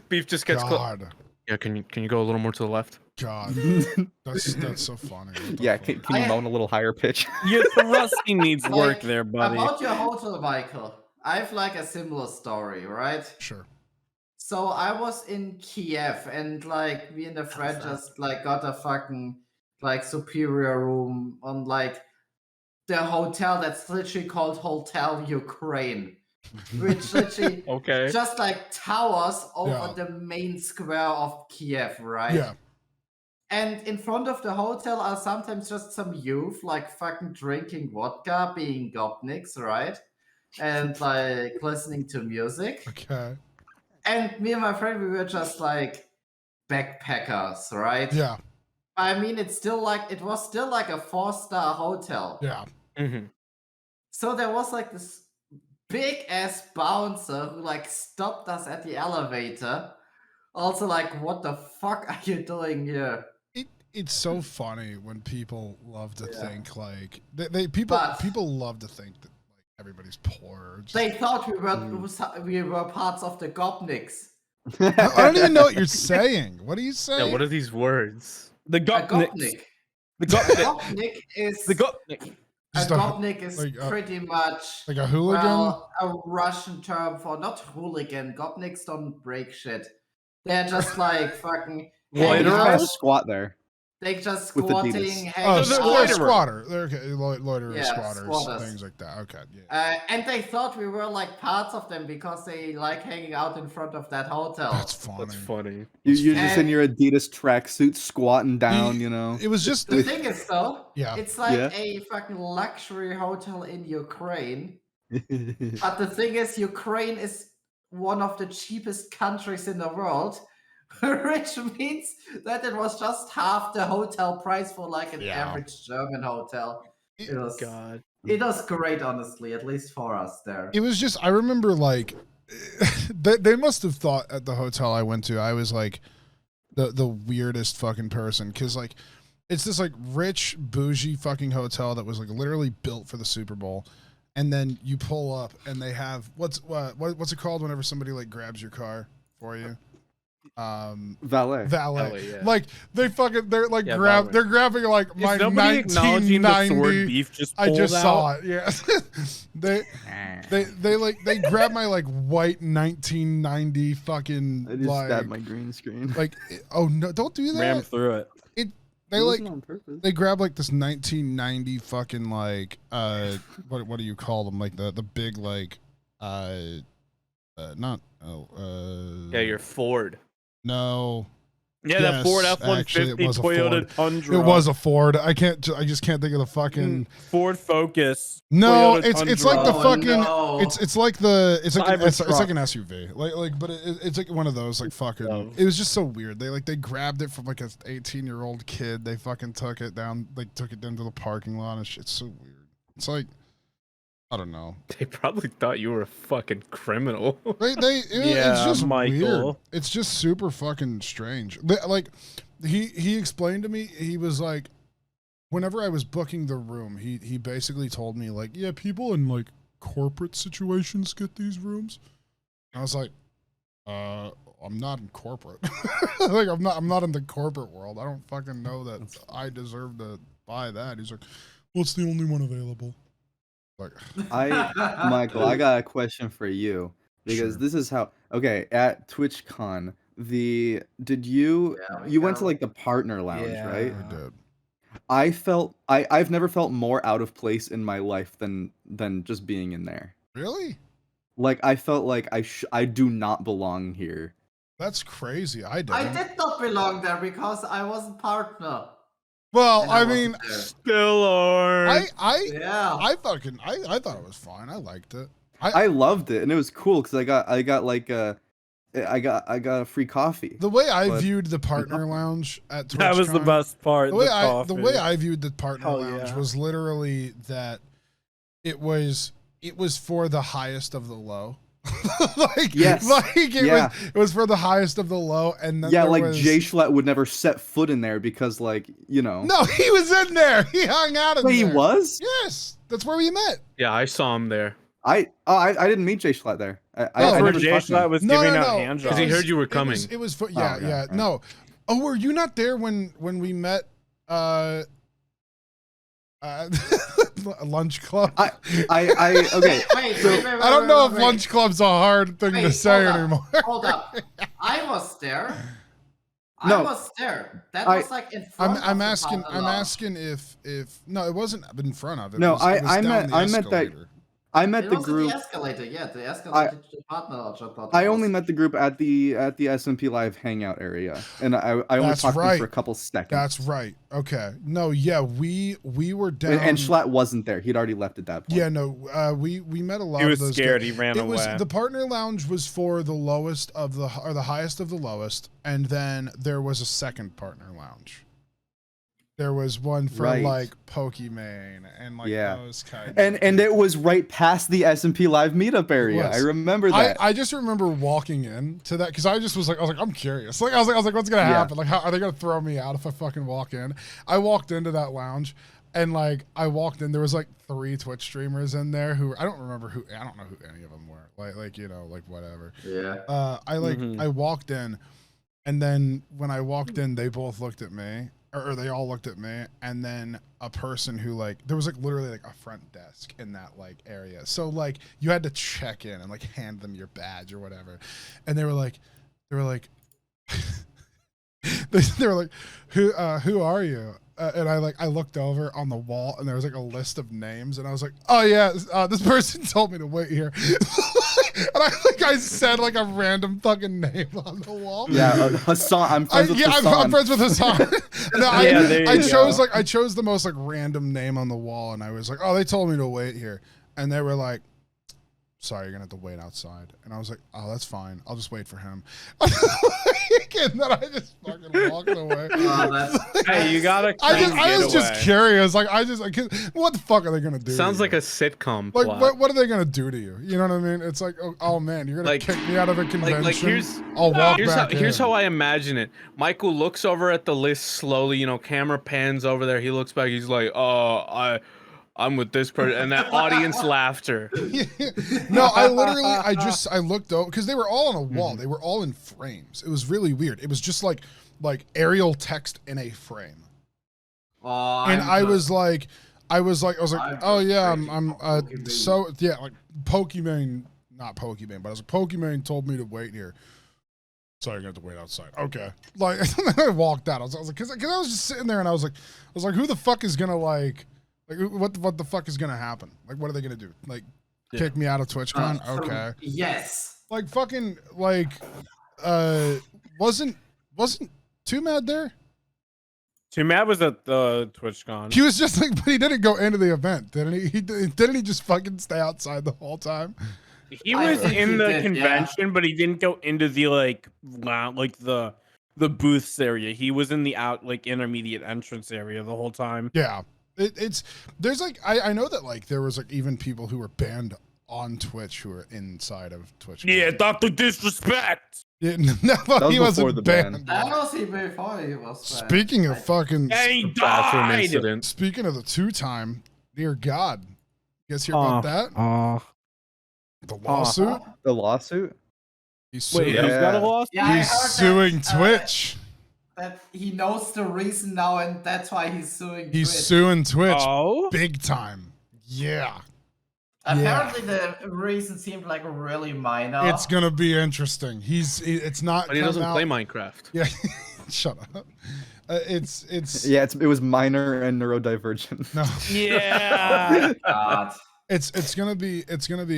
Beef just gets close. God. Yeah, can you go a little more to the left? God. That's so funny. What the Yeah, fuck? can you moan a little higher pitch? Your thrusting needs work Like, there, buddy. About your hotel, Michael, I have like a similar story, right? Sure. So I was in Kiev, and like me and a friend just like got a fucking like superior room on like the hotel that's literally called Hotel Ukraine, which literally Okay. just like towers over Yeah. the main square of Kiev, right? Yeah. And in front of the hotel are sometimes just some youth like fucking drinking vodka, being gopniks, right? And like listening to music. Okay. And me and my friend, we were just like backpackers, right? Yeah. I mean, it was still like a 4-star hotel. Yeah. Mm-hmm. So there was like this big ass bouncer who like stopped us at the elevator. Also, like, what the fuck are you doing here? It's so funny when people love to Yeah. think like people But- love to think that like everybody's poor. or just- They thought we were parts of the Gopniks. I don't even know what you're saying. What are you saying? Yeah, what are these words? The A Gopnik. Gopnik. The A Gopnik. Gopnik is The Gopnik. a Just a- Gopnik is like a- pretty much like a hooligan? well, a Russian term for not hooligan. Gopniks don't break shit. They're just like fucking hanging Loiterers? out. Kind of squat there. They just With squatting, Adidas. hanging Oh, out. they're they're loiterers. squatter. They're okay. Loiterers, Yeah, squatters, squatters. things like that. Okay, yeah. And they thought we were like parts of them because they like hanging out in front of that hotel. That's funny. That's funny. You're just in And- your Adidas tracksuit squatting down, you know. It was just The thing is, though, Yeah. it's like Yeah. a fucking luxury hotel in Ukraine. But the thing is, Ukraine is one of the cheapest countries in the world, which means that it was just half the hotel price for like an Yeah. average German hotel. It was, God. it was great, honestly, at least for us there. It was just I remember like they must have thought at the hotel I went to I was like the weirdest fucking person because like it's this like rich bougie fucking hotel that was like literally built for the Super Bowl, and then you pull up and they have what's it called whenever somebody like grabs your car for you. Valet. Valet. yeah. Like they're like Yeah, grab valet. they're grabbing like my Is nobody acknowledging the sword 1990 beef just I pulled just out? saw it. Yeah. they grabbed my like white 1990 fucking I just like stabbed my green screen. like oh no, don't do that. Ram through it. They It like wasn't on purpose. they grab like this 1990 fucking like what do you call them, like the big like not Yeah, your Ford. no. Yeah, that Ford Yes, actually, F-150 it was a Toyota Ford. Tundra. It was a Ford. I just can't think of the fucking Ford Focus. no. Toyota It's like the Oh, fucking no. it's like the it's like it's Cybertruck. like an SUV like but it's like one of those like fucking. Oh. It was just so weird. They grabbed it from like a 18-year-old kid. They fucking took it down to the parking lot and shit. It's so weird. It's like I don't know. They probably thought you were a fucking criminal. It's just Michael. weird. It's just super fucking strange. Like, he explained to me, he was like, whenever I was booking the room, he basically told me like, yeah, people in like corporate situations get these rooms. And I was like, I'm not in corporate. Like, I'm not in the corporate world. I don't fucking know that I deserve to buy that. He's like, well, it's the only one available. Like, Michael, I got a question for you because Sure. this is how. Okay, at TwitchCon, you went to like the partner lounge, right? I did. I felt I've never felt more out of place in my life than just being in there. Really? Like I felt like I do not belong here. That's crazy. I did. I did not belong there because I wasn't partner. Well, And I wasn't mean, there. Still are. Yeah. I thought it was fine. I liked it. I loved it and it was cool because I got like I got a free coffee. The way I But- viewed the partner lounge at TwitchCon, That was the best part. The way I viewed the partner Hell lounge yeah. was literally that it was for the highest of the low. Like, Yes. like Yeah. it was for the highest of the low, and then Yeah, there like was, Jay Schlatt would never set foot in there because like, you know. No, he was in there. He hung out in Wait, he there. was? Yes, that's where we met. Yeah, I saw him there. I didn't meet Jay Schlatt there. I Oh, Where never Jay talked to him. Schlatt was No, giving no, out no. hand 'Cause he jobs. heard you were coming. It was for yeah, right. no. Oh, were you not there when we met? Lunch club. Okay. Wait, I don't know if lunch club's a hard thing to Wait, say hold up. anymore. Hold up. I was there. I No. was there. That I- was like in front of I'm the asking. partner I'm lounge. asking if no, it wasn't in front of it. No, It was I down met- the I met that- escalator. I met It the was in group. the escalator. Yeah, the escalator to the partner lounge. I only met the group at the SMP Live hangout area, and I only That's talked to right. them for a couple seconds. That's right. Okay. No, yeah, we were down. and Schlatt wasn't there. He'd already left at that point. Yeah, no, we met a lot He of was those scared. guys. He ran It was away. the partner lounge was for the lowest of the or the highest of the lowest, and then there was a second partner lounge. There was one for Right. like Pokimane and like Yeah. those kinds. And it was right past the SMP Live meetup area. was. I remember that. I just remember walking in to that because I just was like I'm curious. Like I was like what's gonna Yeah. happen? Like how are they gonna throw me out if I fucking walk in? I walked into that lounge and like I walked in, there was like 3 Twitch streamers in there who I don't know who any of them were. Like you know, like whatever. Yeah. I walked in, and then when I walked in, they both looked at me, or they all looked at me, and then a person who like there was like literally like a front desk in that like area, so like you had to check in and like hand them your badge or whatever, and they were like they were like who are you? And I looked over on the wall and there was like a list of names and I was like, oh yeah, this person told me to wait here. And I think I said like a random fucking name on the wall. Yeah, Hassan. I'm friends with Hassan. I'm friends with Hassan. No, Yeah, there you I chose go. I chose the most like random name on the wall and I was like, oh, they told me to wait here. And they were like, sorry, you're gonna have to wait outside. And I was like, oh, that's fine. I'll just wait for him. And then I just fucking walked away. Oh, that's, Hey, you gotta. I was just curious. Like, what the fuck are they gonna do? Sounds to like you? a sitcom Like, plot. what are they gonna do to you? You know what I mean? It's like, oh man, you're gonna Like- kick me out of a convention. like here's I'll walk here's back here's in. how I imagine it. Michael looks over at the list slowly, you know, camera pans over there. He looks back, he's like, oh, I'm with this person, and that audience laughter. No, I looked over because they were all on a wall. They were all in frames. It was really weird. It was just like aerial text in a frame. oh, And I'm I good. was like, I'm oh yeah, crazy I'm about Pokemon. so yeah, like Pokemon, not Pokemon, but I was like, Pokemon told me to wait here. So you're gonna have to wait outside. Okay. Like I walked out. I was like, cause I was just sitting there and I was like, who the fuck is gonna like what the fuck is gonna happen? Like, what are they gonna do? Like, kick me out of TwitchCon? Okay. Yes. Like fucking like, wasn't Too Mad there? Too Mad was at the TwitchCon. He was just like, but he didn't go into the event, didn't he? Didn't he just fucking stay outside the whole time? He I was think in he the did, convention, but he didn't go into the like the booths area. He was in the intermediate entrance area the whole time. Yeah. It's there's like I know that like there was like even people who were banned on Twitch who were inside of Twitch. Yeah, Dr. Disrespect. Yeah, no, was he before wasn't the banned. ban. That was even before he was. Speaking of fucking, And he Bathroom died. incident. speaking of the 2-time, dear God, you guys hear about that? The lawsuit. The lawsuit? He's Wait, suing. who's got a loss? Yeah, I He's heard suing that, Twitch. That he knows the reason now, and that's why he's suing. He's Twitch. suing Twitch Oh. big time. Yeah, Apparently, the reason seemed like really minor. it's gonna be interesting. It's not. But he doesn't come play out- Minecraft. Yeah, shut up. It's Yeah, it was minor and neurodivergent. no. Yeah. God. It's gonna be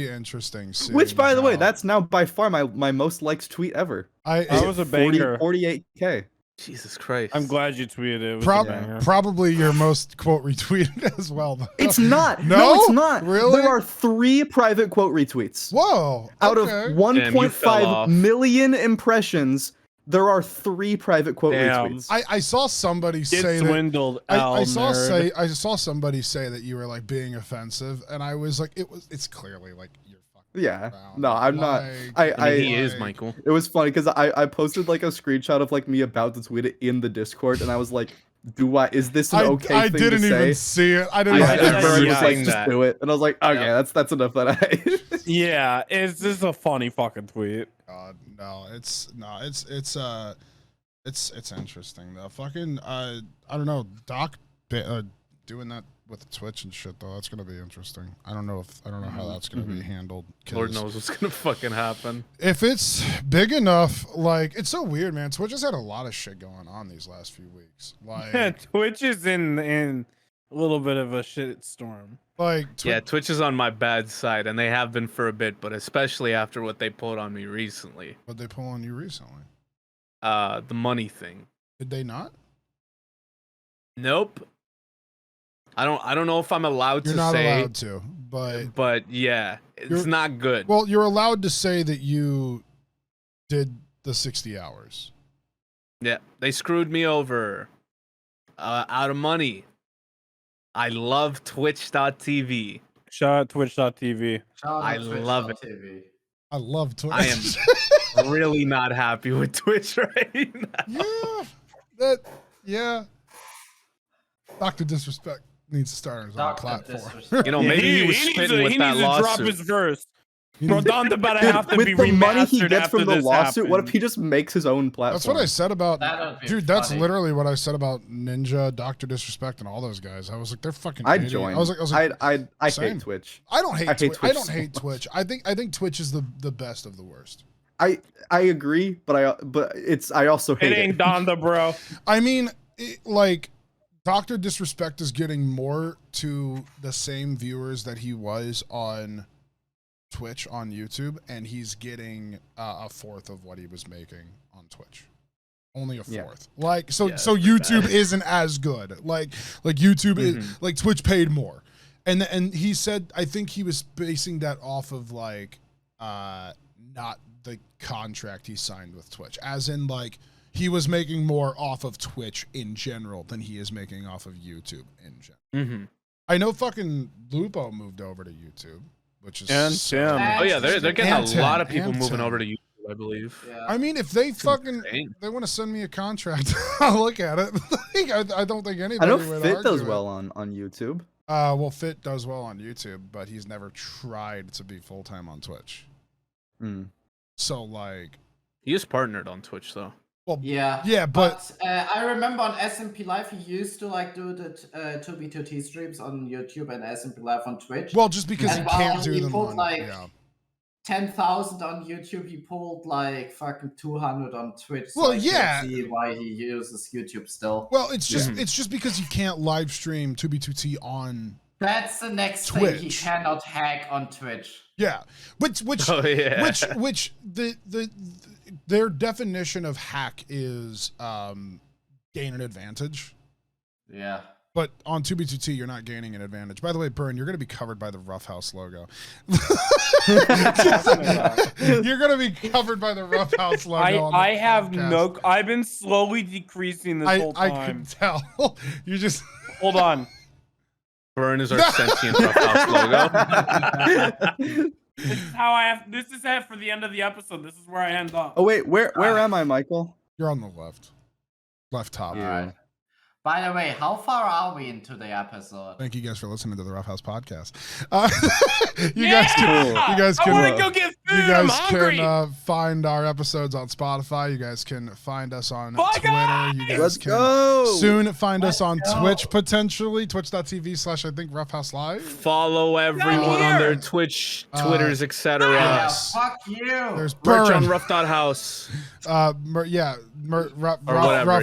interesting. Seeing Which, by the way, how- that's now by far my most liked tweet ever. That was a 40, banger. 48K. Jesus Christ. I'm glad you tweeted it. It was a banger. probably your most quote retweeted as well. Though. It's not. No? No, it's not. Really? There are 3 private quote retweets. Whoa. Out of okay. Damn, you fell 1.5 off. million impressions, there are 3 private quote Damn. retweets. I saw somebody Get say that. swindled, I Al saw nerd. I saw somebody say that you were like being offensive, and I was like, it's clearly like you're fucking Yeah. around. No, I'm not. Like, I mean, he like- is, Michael. It was funny because I posted like a screenshot of like me about to tweet it in the Discord, and I was like, is this an okay I thing didn't to say? even see it. I didn't. I Yeah, didn't and see Bird you was like, saying just that. do it. And I was like, okay, Yeah. that's enough that I Yeah, it's just a funny fucking tweet. God, no, it's interesting though. Fucking I don't know, Doc doing that with Twitch and shit though. That's gonna be interesting. I don't know how that's gonna be handled. 'Cause Lord knows what's gonna fucking happen. if it's big enough, like it's so weird, man. Twitch has had a lot of shit going on these last few weeks. Like, Twitch is in a little bit of a shit storm. Yeah, Twitch is on my bad side, and they have been for a bit, but especially after what they pulled on me recently. What they pull on you recently? The money thing. Did they not? Nope. I don't know if I'm allowed You're to not say, allowed to, but yeah, it's You're- not good. well, you're allowed to say that you did the 60 hours. Yeah, they screwed me over. Out of money. I love Twitch.tv. Shout out Twitch.tv. I love it. TV. I love Twitch. I am really not happy with Twitch right now. yeah. Dr. Disrespect needs to start on his own Dr. platform. Disrespect. You know, maybe he was needs spitting to, with he that needs to drop lawsuit. his verse. He needs- Rodonda about to have to with be the money he remastered gets after from the this lawsuit, what if happened. he just makes his own platform? That's what I said about, That would be dude. That's funny. literally what I said about Ninja, Dr. Disrespect, and all those guys. I was like, they're fucking. I'd idiots. join. I was like, I same. hate Twitch. I don't hate. I hate Twitch. I Twitch don't so hate much. Twitch. I think Twitch is the best of the worst. I agree, but I also hate It ain't it. Donda, bro. I mean, like, Dr. Disrespect is getting more to the same viewers that he was on Twitch on YouTube, and he's getting a fourth of what he was making on Twitch. Only a Yeah. fourth. Like, so Yeah, so it's pretty YouTube bad. isn't as good. Like YouTube is Mhm. like Twitch paid more, and he said, I think he was basing that off of like not the contract he signed with Twitch, as in like he was making more off of Twitch in general than he is making off of YouTube in general. Mhm. I know fucking Lupo moved over to YouTube, which is And so- Tim. Oh yeah, they're getting And a lot of Tim, people and moving Tim. over to YouTube, I believe. Yeah. I mean, if they fucking insane. they want to send me a contract, I'll look at it. I don't think anybody I know would Fit argue does it. well on YouTube. Well, Fit does well on YouTube, but he's never tried to be full time on Twitch. Mm. So like, He is partnered on Twitch though. Yeah. yeah, but I remember on SMP Live he used to like do the 2B2T streams on YouTube and SMP Live on Twitch. well, just because he And can't while do he them pulled, on, like, yeah. 10,000 on YouTube, he pulled like fucking 200 on Twitch. So Well, I can yeah. see why he uses YouTube still. Well, it's just Yeah. it's just because you can't live stream 2B2T on. That's the next thing he Twitch. cannot hack on Twitch. Yeah, which Oh yeah. which their definition of hack is gain an advantage. Yeah. But on 2B2T, you're not gaining an advantage. By the way, Burn, you're going to be covered by the Roughhouse logo. You're going to be covered by the Roughhouse logo. on the I have podcast. no. I've been slowly decreasing this whole I time. can tell. You just. Hold on. Burn is our sentient Roughhouse logo. This is how I have. This is it for the end of the episode. This is where I end up. Oh wait, where am I, Michael? You're on the left top. All right. By the way, how far are we into the episode? Thank you guys for listening to the Roughhouse Podcast. You Yeah! guys I can. want to go get food. You guys I'm hungry. can find our episodes on Spotify. You guys can find us on Bye, Twitter. guys! You guys Let's can go. soon find us on go. Twitch potentially. Twitch.tv/ I think Roughhouse Live. Follow everyone on their Twitch, Twitters, etc. Yeah, Yes. fuck you. There's Merch on Burn. Rough.house. Rough yeah.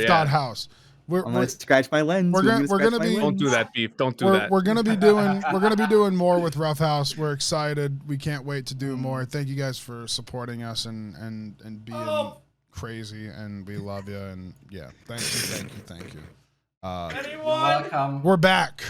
dot house. I'm gonna scratch my lens. we're You gonna- want me to we're scratch gonna my be- lens? Don't do that, Beef. Don't do that. We're gonna be doing more with Rough House. We're excited. We can't wait to do more. Thank you guys for supporting us and being crazy, and we love you. And yeah, thank you. You're Anyone? welcome. We're back.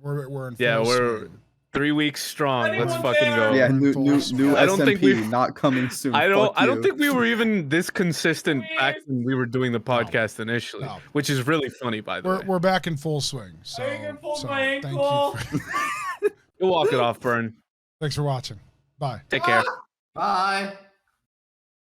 We're in full We're swing. 3 weeks strong. Let's Anyone fucking go. there? Yeah, We're in new full I don't think SMP we- not coming soon. I don't Fuck you. think we were even this consistent back when we were doing the podcast initially, No. which is really funny, by the way. We're back in full swing. So, Are you gonna pull so my thank ankle? you. You'll walk it off, Burn. Thanks for watching. Bye. Take care. Bye.